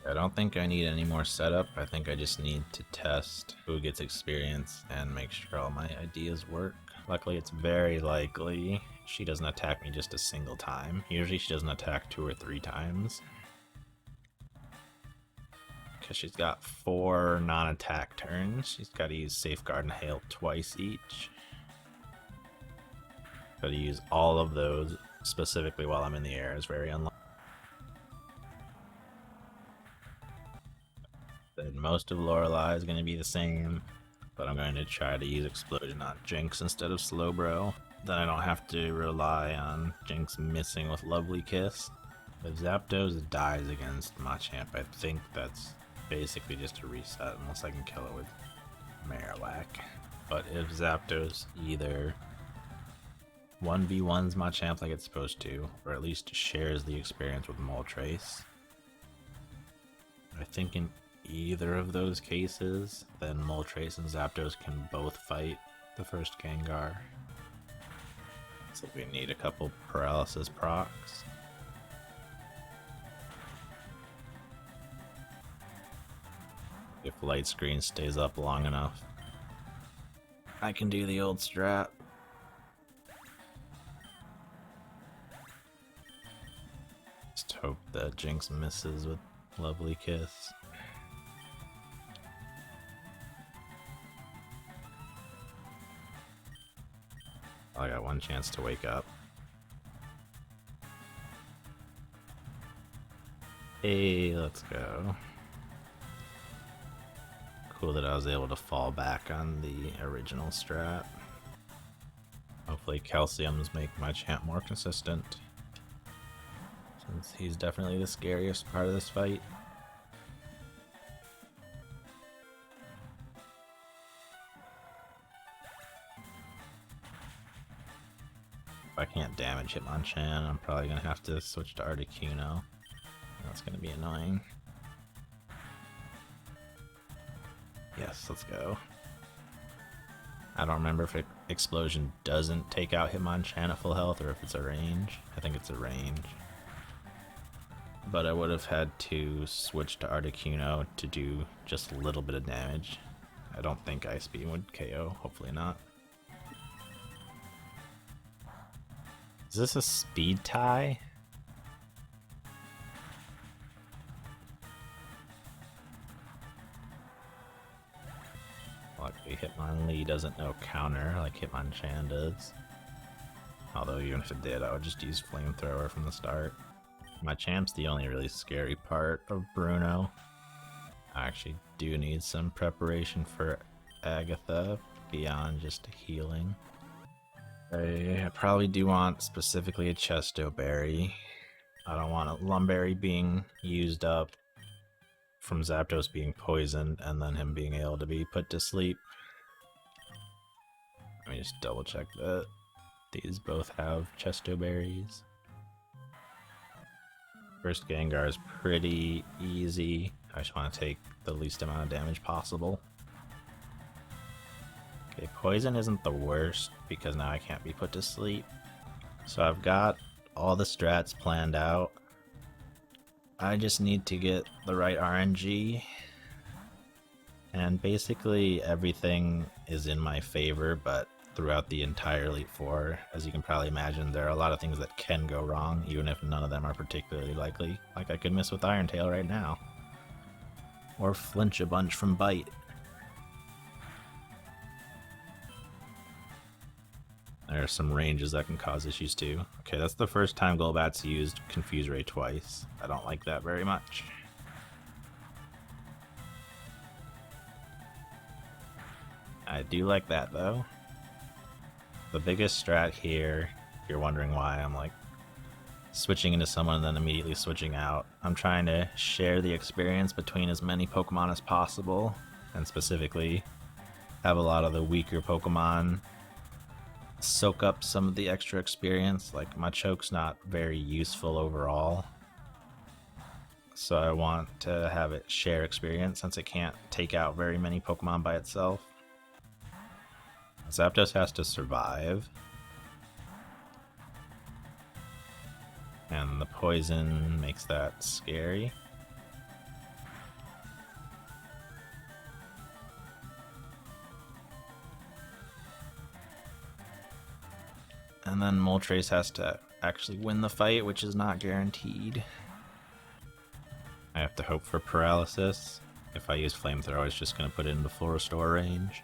I don't think I need any more setup. I think I just need to test who gets experience and make sure all my ideas work. Luckily, it's very likely she doesn't attack me just a single time. Usually she doesn't attack 2 or 3 times. Because she's got 4 non-attack turns. She's got to use Safeguard and Hail twice each. Got to use all of those specifically while I'm in the air is very unlikely. Then most of Lorelei is going to be the same, but I'm going to try to use Explosion on Jinx instead of Slowbro. Then I don't have to rely on Jinx missing with Lovely Kiss. If Zapdos dies against Machamp, I think that's basically just a reset unless I can kill it with Marowak. But if Zapdos either 1v1s Machamp like it's supposed to, or at least shares the experience with Moltres, I think in either of those cases, then Moltres and Zapdos can both fight the first Gengar. So we need a couple paralysis procs. If Light Screen stays up long enough, I can do the old strat. Just hope that Jinx misses with Lovely Kiss. I got one chance to wake up. Hey, let's go. Cool that I was able to fall back on the original strat. Hopefully calciums make Machamp more consistent, since he's definitely the scariest part of this fight. If I can't damage Hitmonchan, I'm probably going to have to switch to Articuno. That's going to be annoying. Yes, let's go. I don't remember if Explosion doesn't take out Hitmonchan at full health or if it's a range. I think it's a range. But I would have had to switch to Articuno to do just a little bit of damage. I don't think Ice Beam would KO, hopefully not. Is this a speed tie? Luckily Hitmonlee doesn't know counter like Hitmonchan does. Although even if it did, I would just use Flamethrower from the start. Machamp's the only really scary part of Bruno. I actually do need some preparation for Agatha beyond just healing. I probably do want specifically a Chesto Berry. I don't want a Lumberry being used up from Zapdos being poisoned and then him being able to be put to sleep. Let me just double check that these both have Chesto Berries. First Gengar is pretty easy. I just want to take the least amount of damage possible. Okay, poison isn't the worst because now I can't be put to sleep. So I've got all the strats planned out. I just need to get the right RNG. And basically everything is in my favor, but throughout the entire Elite Four, as you can probably imagine, there are a lot of things that can go wrong, even if none of them are particularly likely. Like I could miss with Iron Tail right now. Or flinch a bunch from Bite. There are some ranges that can cause issues too. Okay, that's the first time Golbat's used Confuse Ray twice. I don't like that very much. I do like that though. The biggest strat here, if you're wondering why I'm like switching into someone and then immediately switching out, I'm trying to share the experience between as many Pokemon as possible, and specifically have a lot of the weaker Pokemon soak up some of the extra experience. Like Machoke's not very useful overall, so I want to have it share experience since it can't take out very many Pokemon by itself. Zapdos has to survive, and the poison makes that scary. And then Moltres has to actually win the fight, which is not guaranteed. I have to hope for paralysis. If I use Flamethrower, it's just going to put it into full restore range.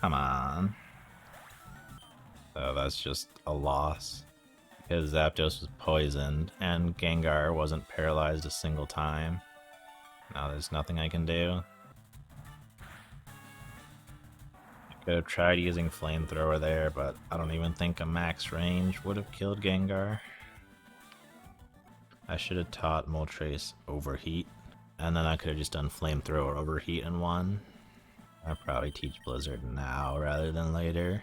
Come on. So that's just a loss. Because Zapdos was poisoned, and Gengar wasn't paralyzed a single time. Now there's nothing I can do. I could have tried using Flamethrower there, but I don't even think a max range would have killed Gengar. I should have taught Moltres Overheat, and then I could have just done Flamethrower Overheat and won. I'd probably teach Blizzard now rather than later,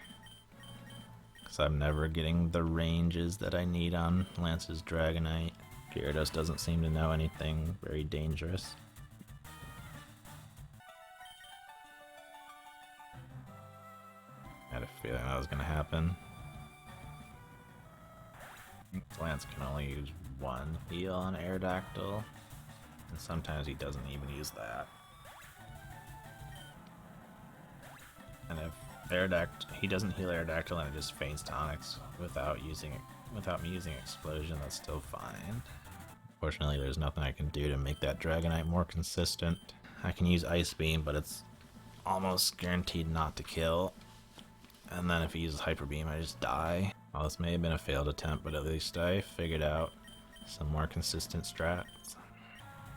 because I'm never getting the ranges that I need on Lance's Dragonite. Gyarados doesn't seem to know anything very dangerous. I had a feeling that was going to happen. Lance can only use one heal on Aerodactyl, and sometimes he doesn't even use that. And if he doesn't heal Aerodactyl and it just feints Onyx without me using Explosion, that's still fine. Fortunately, there's nothing I can do to make that Dragonite more consistent. I can use Ice Beam, but it's almost guaranteed not to kill. And then if he uses Hyper Beam, I just die. Well, this may have been a failed attempt, but at least I figured out some more consistent strats.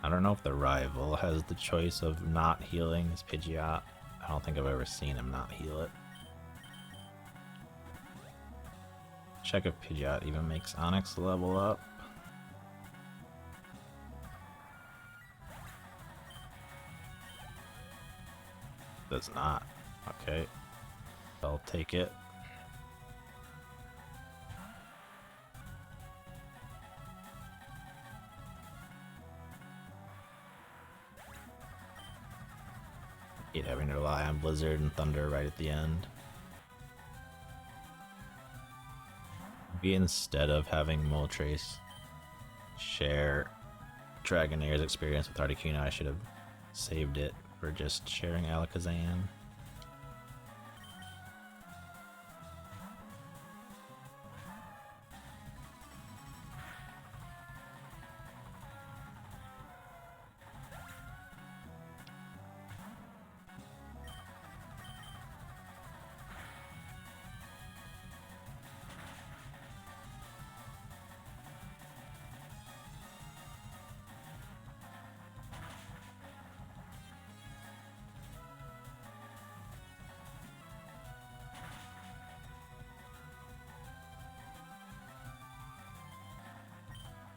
I don't know if the rival has the choice of not healing his Pidgeot. I don't think I've ever seen him not heal it. Check if Pidgeot even makes Onyx level up. Does not. Okay. I'll take it. I hate having to rely on Blizzard and Thunder right at the end. Maybe instead of having Moltres share Dragonair's experience with Articuno, I should have saved it for just sharing Alakazam.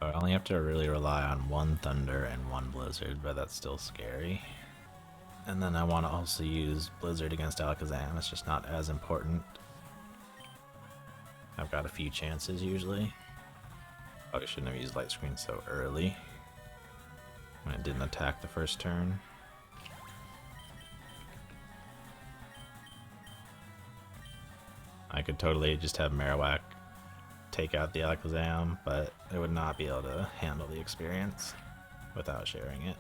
I only have to really rely on one Thunder and one Blizzard, but that's still scary. And then I want to also use Blizzard against Alakazam, it's just not as important. I've got a few chances usually. Probably shouldn't have used Light Screen so early when it didn't attack the first turn. I could totally just have Marowak take out the Alakazam, but it would not be able to handle the experience without sharing it.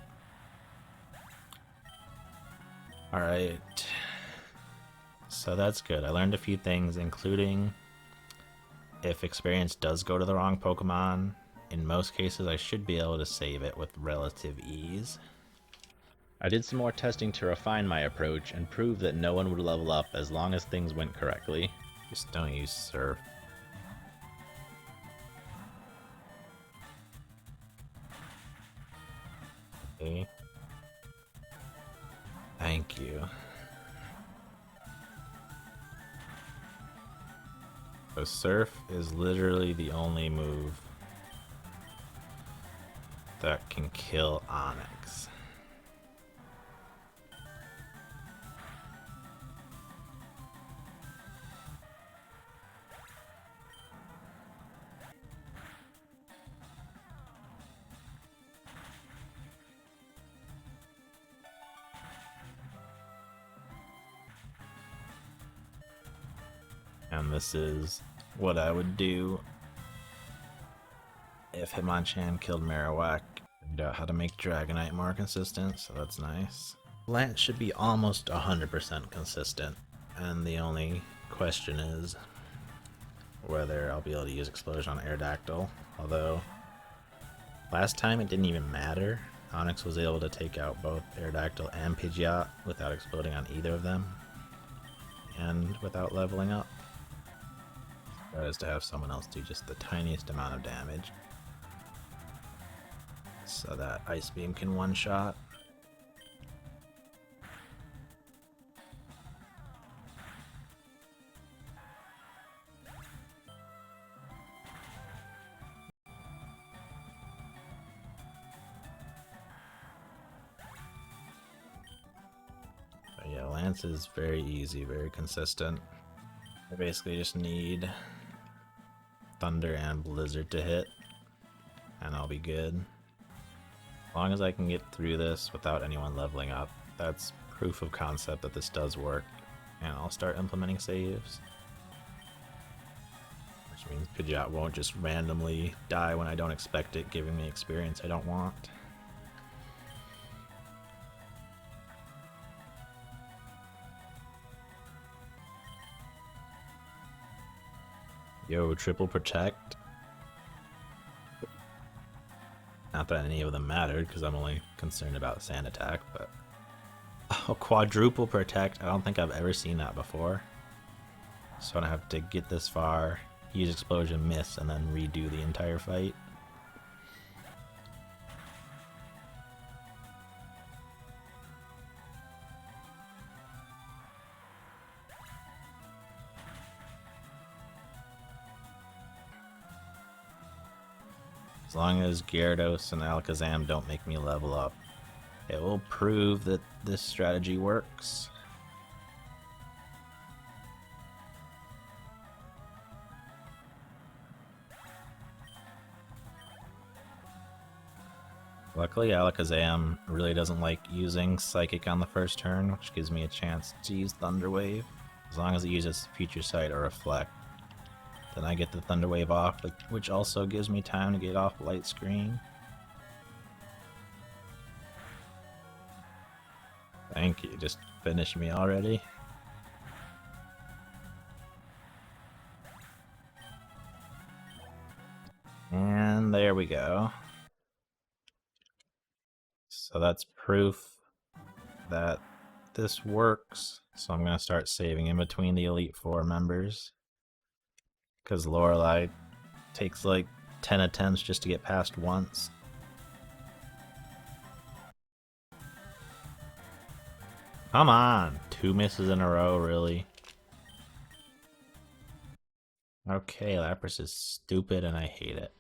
Alright, so that's good. I learned a few things, including if experience does go to the wrong Pokemon, in most cases I should be able to save it with relative ease. I did some more testing to refine my approach and prove that no one would level up as long as things went correctly. Just don't use Surf. Okay. Thank you. So Surf is literally the only move that can kill Onyx. And this is what I would do if Hitmonchan killed Marowak. Figured out how to make Dragonite more consistent, so that's nice. Lance should be almost 100% consistent, And the only question is whether I'll be able to use Explosion on Aerodactyl. Although, last time it didn't even matter. Onyx was able to take out both Aerodactyl and Pidgeot without exploding on either of them. And without leveling up. That is to have someone else do just the tiniest amount of damage. So that Ice Beam can one-shot. But yeah, Lance is very easy, very consistent. I basically just need Thunder and Blizzard to hit, and I'll be good. As long as I can get through this without anyone leveling up, that's proof of concept that this does work, and I'll start implementing saves. Which means Pidgeot won't just randomly die when I don't expect it, giving me experience I don't want. Yo, triple protect. Not that any of them mattered, because I'm only concerned about Sand Attack, but... Oh, quadruple protect. I don't think I've ever seen that before. So I don't have to get this far, use Explosion, miss, and then redo the entire fight. As long as Gyarados and Alakazam don't make me level up, it will prove that this strategy works. Luckily, Alakazam really doesn't like using Psychic on the first turn, which gives me a chance to use Thunder Wave. As long as it uses Future Sight or Reflect. Then I get the Thunder Wave off, which also gives me time to get off Light Screen. Thank you, just finished me already. And there we go. So that's proof that this works. So I'm going to start saving in between the Elite Four members. Because Lorelei takes like 10 attempts just to get past once. Come on! 2 misses in a row, really? Okay, Lapras is stupid and I hate it.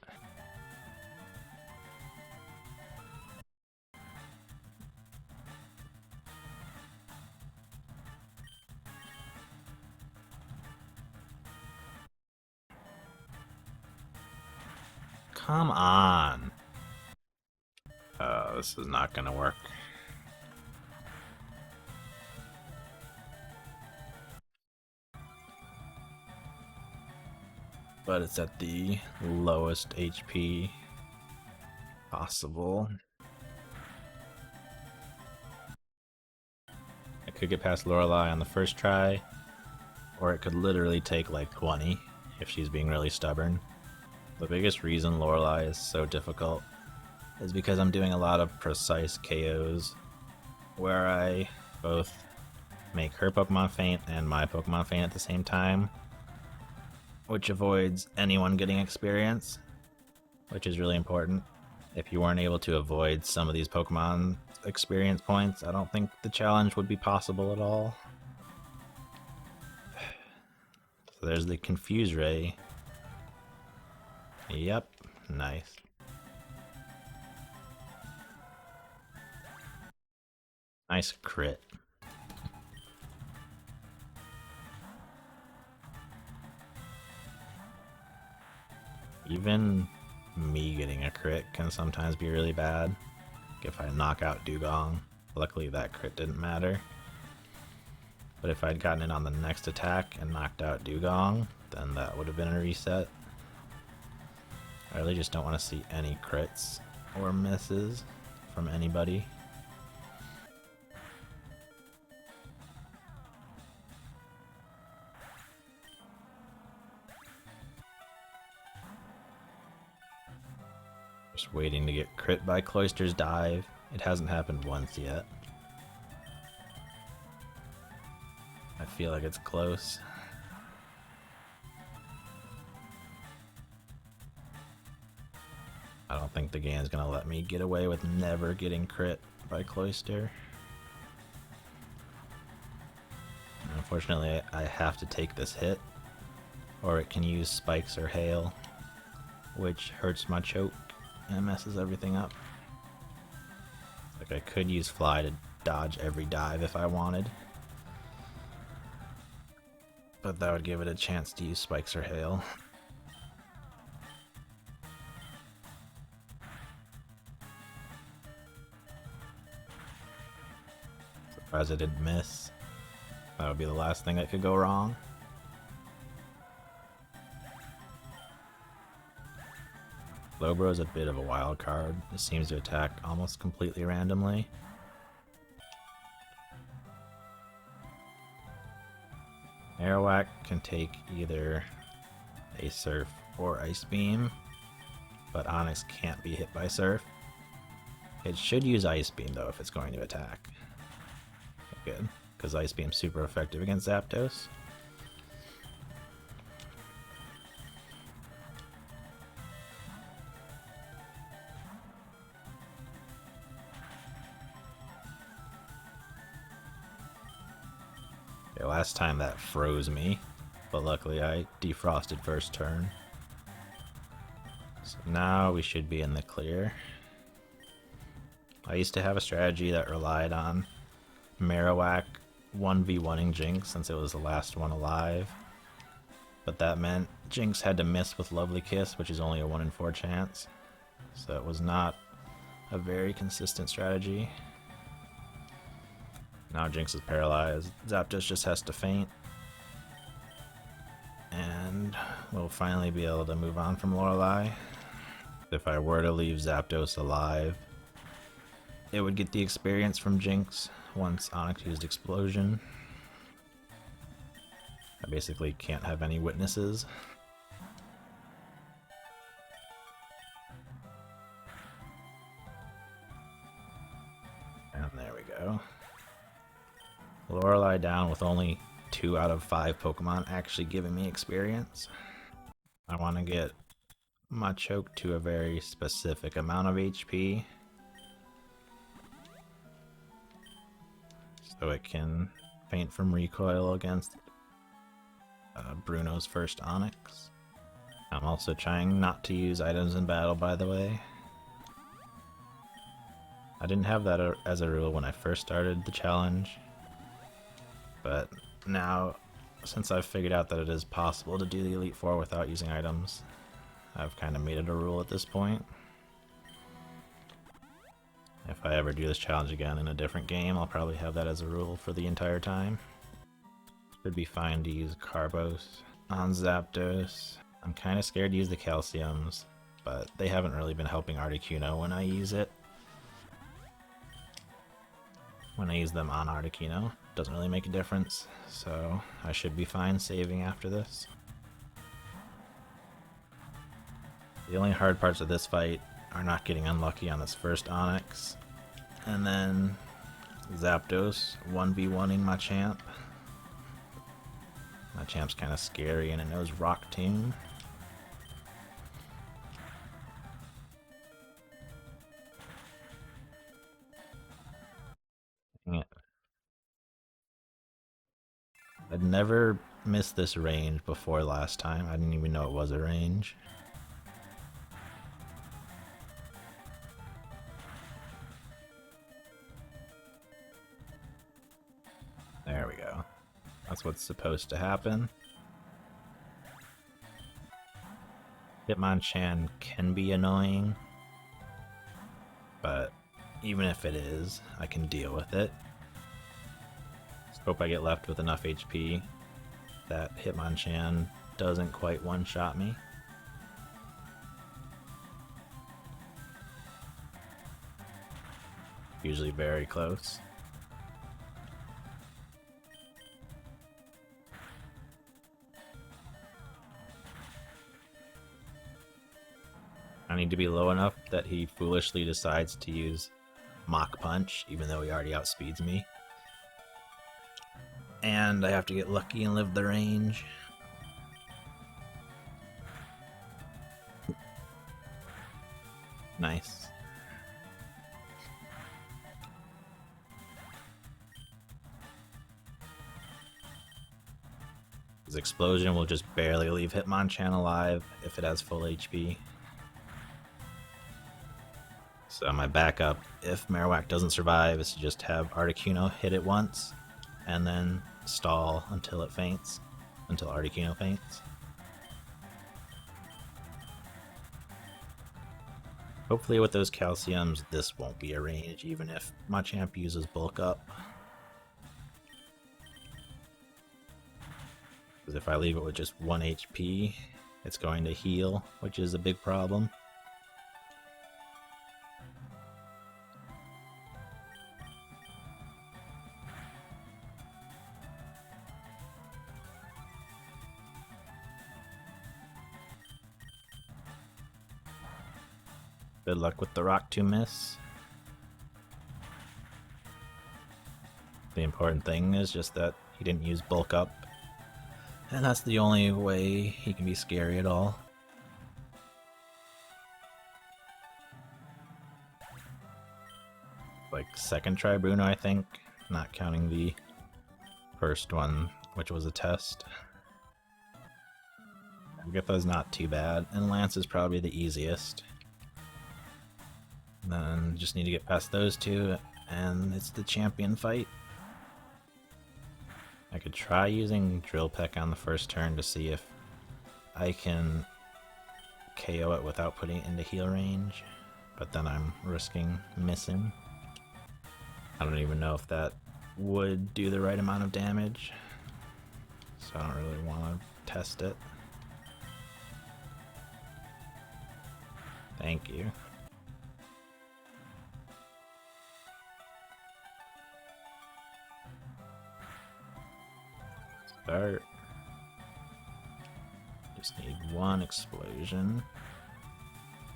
Come on! Oh, this is not gonna work. But it's at the lowest HP possible. I could get past Lorelei on the first try, or it could literally take like 20 if she's being really stubborn. The biggest reason Lorelei is so difficult is because I'm doing a lot of precise KOs where I both make her Pokemon faint and my Pokemon faint at the same time, which avoids anyone getting experience, which is really important. If you weren't able to avoid some of these Pokemon experience points, I don't think the challenge would be possible at all. So there's the Confuse Ray. Yep, nice. Nice crit. Even me getting a crit can sometimes be really bad. If I knock out Dugong. Luckily that crit didn't matter. But if I'd gotten it on the next attack and knocked out Dugong, then that would have been a reset. I really just don't want to see any crits or misses from anybody. Just waiting to get crit by Cloyster's dive. It hasn't happened once yet. I feel like it's close. I don't think the game's gonna let me get away with never getting crit by Cloyster. Unfortunately, I have to take this hit, or it can use spikes or hail, which hurts my choke and messes everything up. Like, I could use fly to dodge every dive if I wanted, but that would give it a chance to use spikes or hail. Surprised I didn't miss. That would be the last thing that could go wrong. Lobro is a bit of a wild card. It seems to attack almost completely randomly. Airwhack can take either a Surf or Ice Beam, but Onyx can't be hit by Surf. It should use Ice Beam though if it's going to attack. Good, because Ice Beam's super effective against Zapdos. Okay, last time that froze me, but luckily I defrosted first turn. So now we should be in the clear. I used to have a strategy that relied on Marowak 1v1ing Jinx since it was the last one alive, but that meant Jinx had to miss with Lovely Kiss, which is only a 1 in 4 chance, so it was not a very consistent strategy. Now Jinx is paralyzed, Zapdos just has to faint, and we'll finally be able to move on from Lorelei. If I were to leave Zapdos alive, it would get the experience from Jinx once Onyx used Explosion. I basically can't have any witnesses. And there we go. Lorelei down with only 2 out of 5 Pokemon actually giving me experience. I want to get my choke to a very specific amount of HP, so it can faint from recoil against Bruno's first Onyx. I'm also trying not to use items in battle, by the way. I didn't have that as a rule when I first started the challenge, but now, since I've figured out that it is possible to do the Elite Four without using items, I've kind of made it a rule at this point. If I ever do this challenge again in a different game, I'll probably have that as a rule for the entire time. Should be fine to use Carbos on Zapdos. I'm kind of scared to use the Calciums, but they haven't really been helping Articuno when I use it. When I use them on Articuno, doesn't really make a difference, so I should be fine saving after this. The only hard parts of this fight are not getting unlucky on this first Onyx, and then Zapdos 1v1ing Machamp. Machamp's kind of scary and it knows Rock Tomb. Dang it. I'd never missed this range before last time. I didn't even know it was a range. There we go. That's what's supposed to happen. Hitmonchan can be annoying, but even if it is, I can deal with it. Just hope I get left with enough HP that Hitmonchan doesn't quite one-shot me. Usually very close. I need to be low enough that he foolishly decides to use Mach Punch, even though he already outspeeds me. And I have to get lucky and live the range. Nice. His explosion will just barely leave Hitmonchan alive if it has full HP. So my backup, if Marowak doesn't survive, is to just have Articuno hit it once, and then stall until it faints, until Articuno faints. Hopefully with those calciums, this won't be a range, even if Machamp uses bulk up. Because if I leave it with just 1 HP, it's going to heal, which is a big problem. Good luck with the Rock 2 miss. The important thing is just that he didn't use bulk up, and that's the only way he can be scary at all. Like second try Bruno, I think, not counting the first one, which was a test. Agatha's not too bad, and Lance is probably the easiest. And then just need to get past those two, and it's the champion fight. I could try using Drill Peck on the first turn to see if I can KO it without putting it into heal range, but then I'm risking missing. I don't even know if that would do the right amount of damage, so I don't really want to test it. Thank you. Start. Just need one explosion.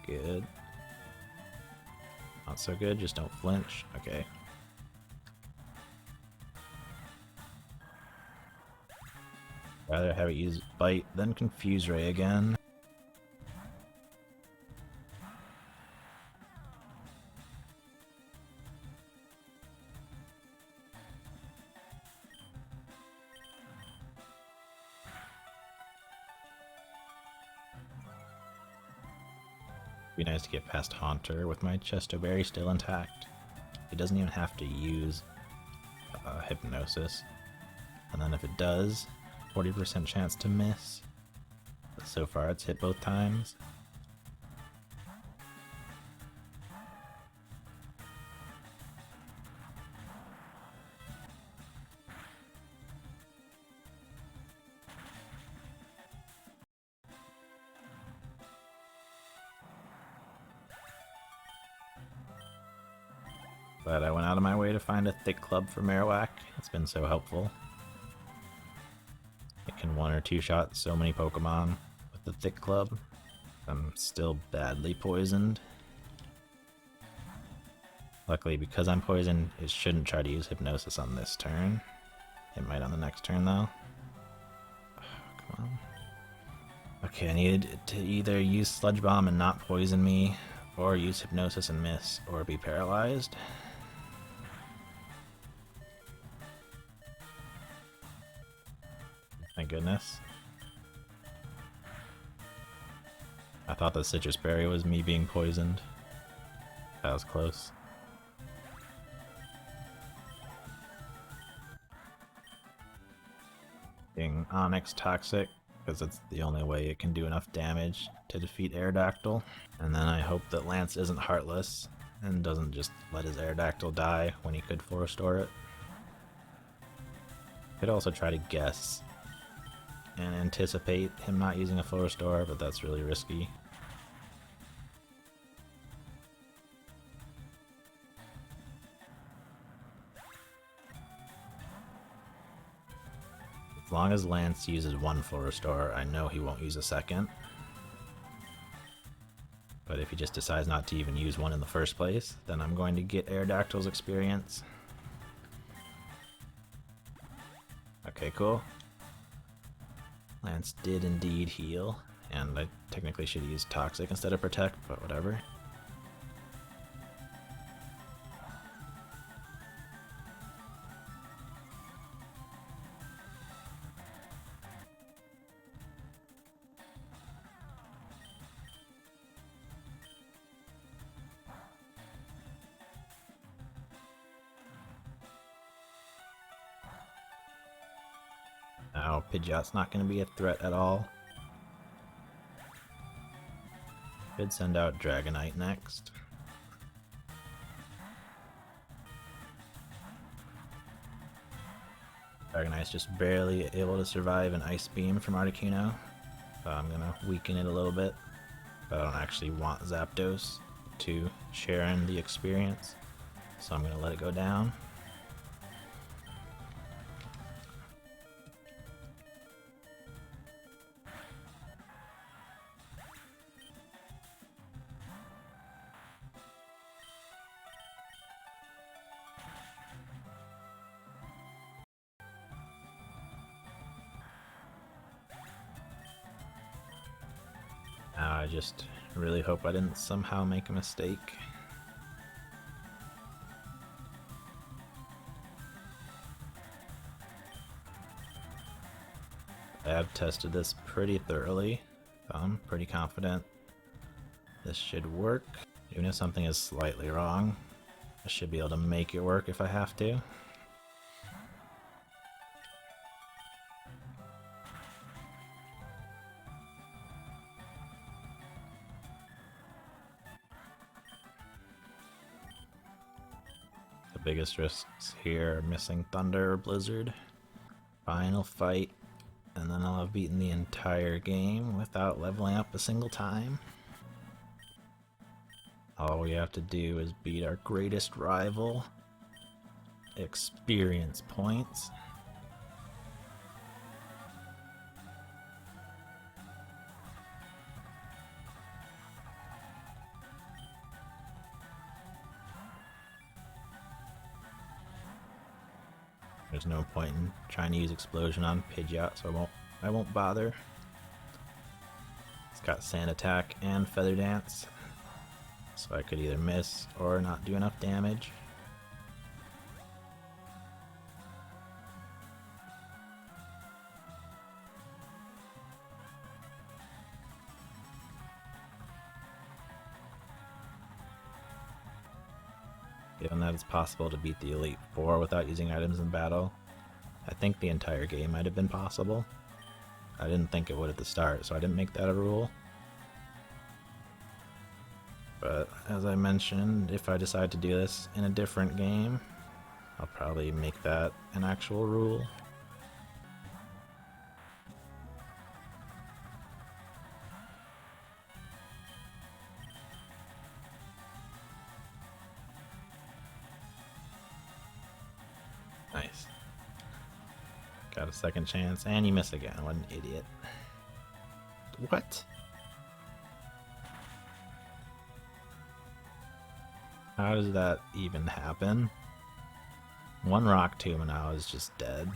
Good. Not so good, just don't flinch. Okay. Rather have it use Bite than Confuse Ray again. Be nice to get past Haunter with my Chesto Berry still intact. It doesn't even have to use Hypnosis. And then if it does, 40% chance to miss. But so far it's hit both times. But I went out of my way to find a thick club for Marowak. It's been so helpful. It can one or two shot so many Pokemon with the thick club. I'm still badly poisoned. Luckily, because I'm poisoned, it shouldn't try to use Hypnosis on this turn. It might on the next turn though. Oh, come on. Okay, I needed to either use Sludge Bomb and not poison me, or use Hypnosis and miss, or be paralyzed. Thank goodness. I thought the Citrus Berry was me being poisoned. That was close. Being Onyx toxic, because it's the only way it can do enough damage to defeat Aerodactyl. And then I hope that Lance isn't heartless and doesn't just let his Aerodactyl die when he could full restore it. Could also try to guess and anticipate him not using a full restore, but that's really risky. As long as Lance uses one full restore, I know he won't use a second. But if he just decides not to even use one in the first place, then I'm going to get Aerodactyl's experience. Okay, cool. Lance did indeed heal, and I technically should use Toxic instead of Protect, but whatever. Now, Pidgeot's not going to be a threat at all. Could send out Dragonite next. Dragonite's just barely able to survive an Ice Beam from Articuno. So I'm going to weaken it a little bit. But I don't actually want Zapdos to share in the experience. So I'm going to let it go down. Now I just really hope I didn't somehow make a mistake. I have tested this pretty thoroughly, so I'm pretty confident this should work. Even if something is slightly wrong, I should be able to make it work if I have to. The biggest risks here are missing Thunder or Blizzard. Final fight, and then I'll have beaten the entire game without leveling up a single time. All we have to do is beat our greatest rival. Experience points. There's no point in trying to use Explosion on Pidgeot, so I won't bother. It's got Sand Attack and Feather Dance, so I could either miss or not do enough damage. Given that it's possible to beat the Elite Four without using items in battle, I think the entire game might have been possible. I didn't think it would at the start, so I didn't make that a rule. But as I mentioned, if I decide to do this in a different game, I'll probably make that an actual rule. Nice. Got a second chance, and you miss again. What an idiot. What? How does that even happen? One Rock Tomb and I was just dead.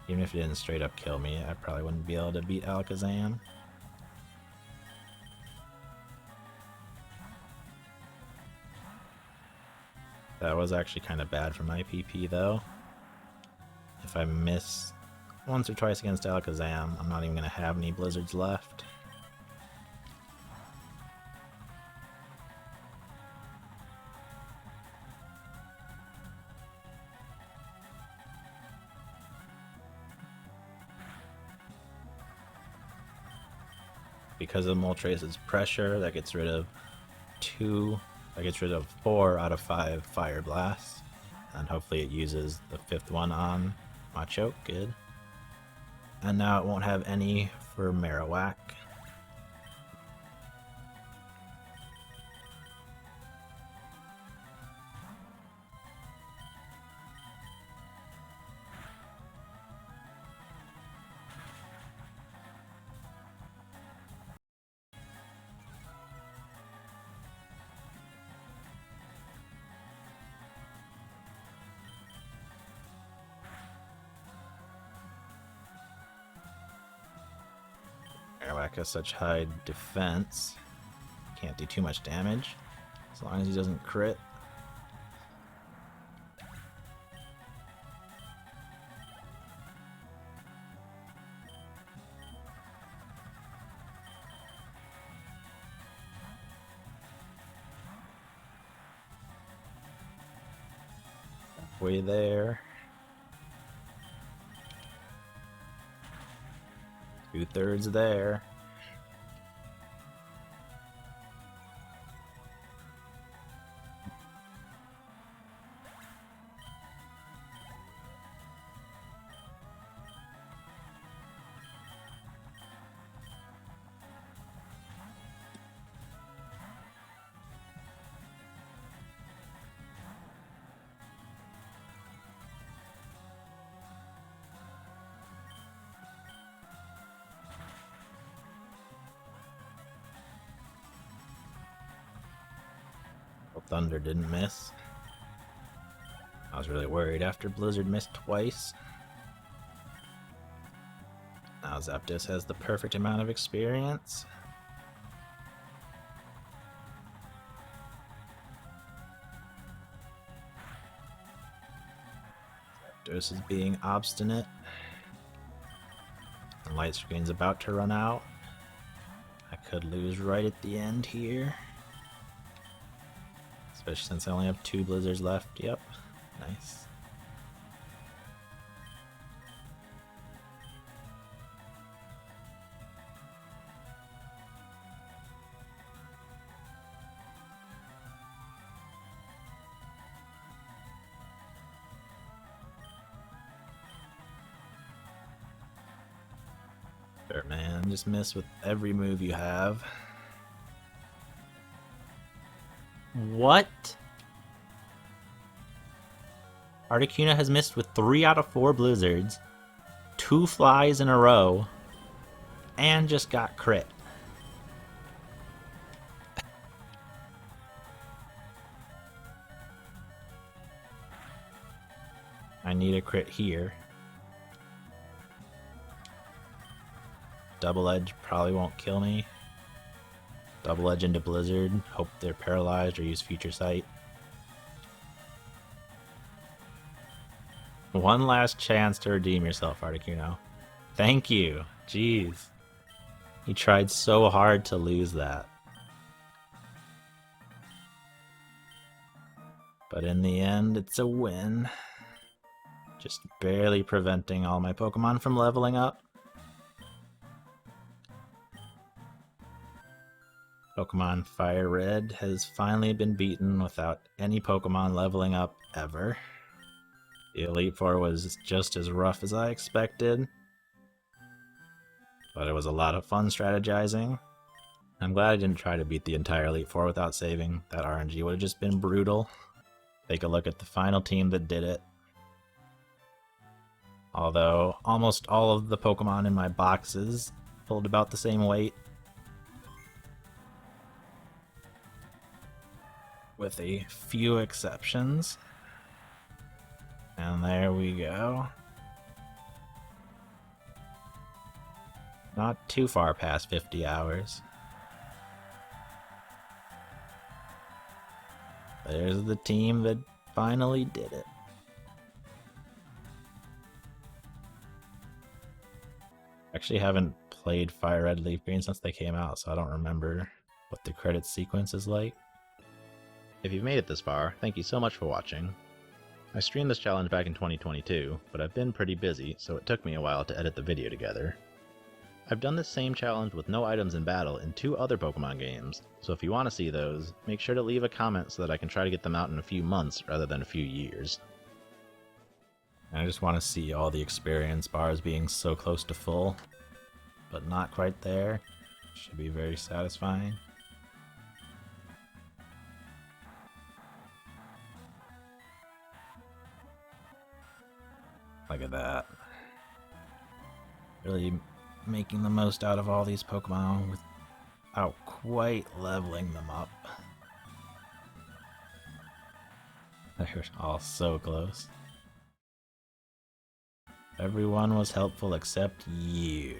Even if it didn't straight up kill me, I probably wouldn't be able to beat Alakazam. That was actually kind of bad for my PP though. If I miss once or twice against Alakazam, I'm not even going to have any Blizzards left. Because of Moltres' pressure, that gets rid of 4 out of 5 Fire Blasts. And hopefully it uses the 5th one on Machoke, good. And now it won't have any for Marowak. has such high defense. Can't do too much damage, as long as he doesn't crit. Halfway there. 2/3 there. Thunder didn't miss. I was really worried after Blizzard missed twice. Now Zapdos has the perfect amount of experience. Zapdos is being obstinate. The light screen's about to run out. I could lose right at the end here. Especially since I only have 2 Blizzards left. Yep. Nice. Sure, man. Just miss with every move you have. What? Articuno has missed with 3 out of 4 Blizzards, 2 flies in a row, and just got crit. I need a crit here. Double Edge probably won't kill me. Double Edge into Blizzard, hope they're paralyzed or use Future Sight. One last chance to redeem yourself, Articuno. Thank you. Jeez. He tried so hard to lose that. But in the end, it's a win. Just barely preventing all my Pokemon from leveling up. Pokemon FireRed has finally been beaten without any Pokemon leveling up ever. The Elite Four was just as rough as I expected, but it was a lot of fun strategizing. I'm glad I didn't try to beat the entire Elite Four without saving. That RNG would have just been brutal. Take a look at the final team that did it. Although almost all of the Pokemon in my boxes pulled about the same weight, with a few exceptions. And there we go. Not too far past 50 hours. There's the team that finally did it. Actually haven't played FireRed Leaf Green since they came out, so I don't remember what the credits sequence is like. If you've made it this far, thank you so much for watching. I streamed this challenge back in 2022, but I've been pretty busy, so it took me a while to edit the video together. I've done this same challenge with no items in battle in 2 other Pokemon games, so if you want to see those, make sure to leave a comment so that I can try to get them out in a few months rather than a few years. I just want to see all the experience bars being so close to full, but not quite there. Should be very satisfying. Look at that. Really making the most out of all these Pokemon without quite leveling them up. They're all so close. Everyone was helpful except you.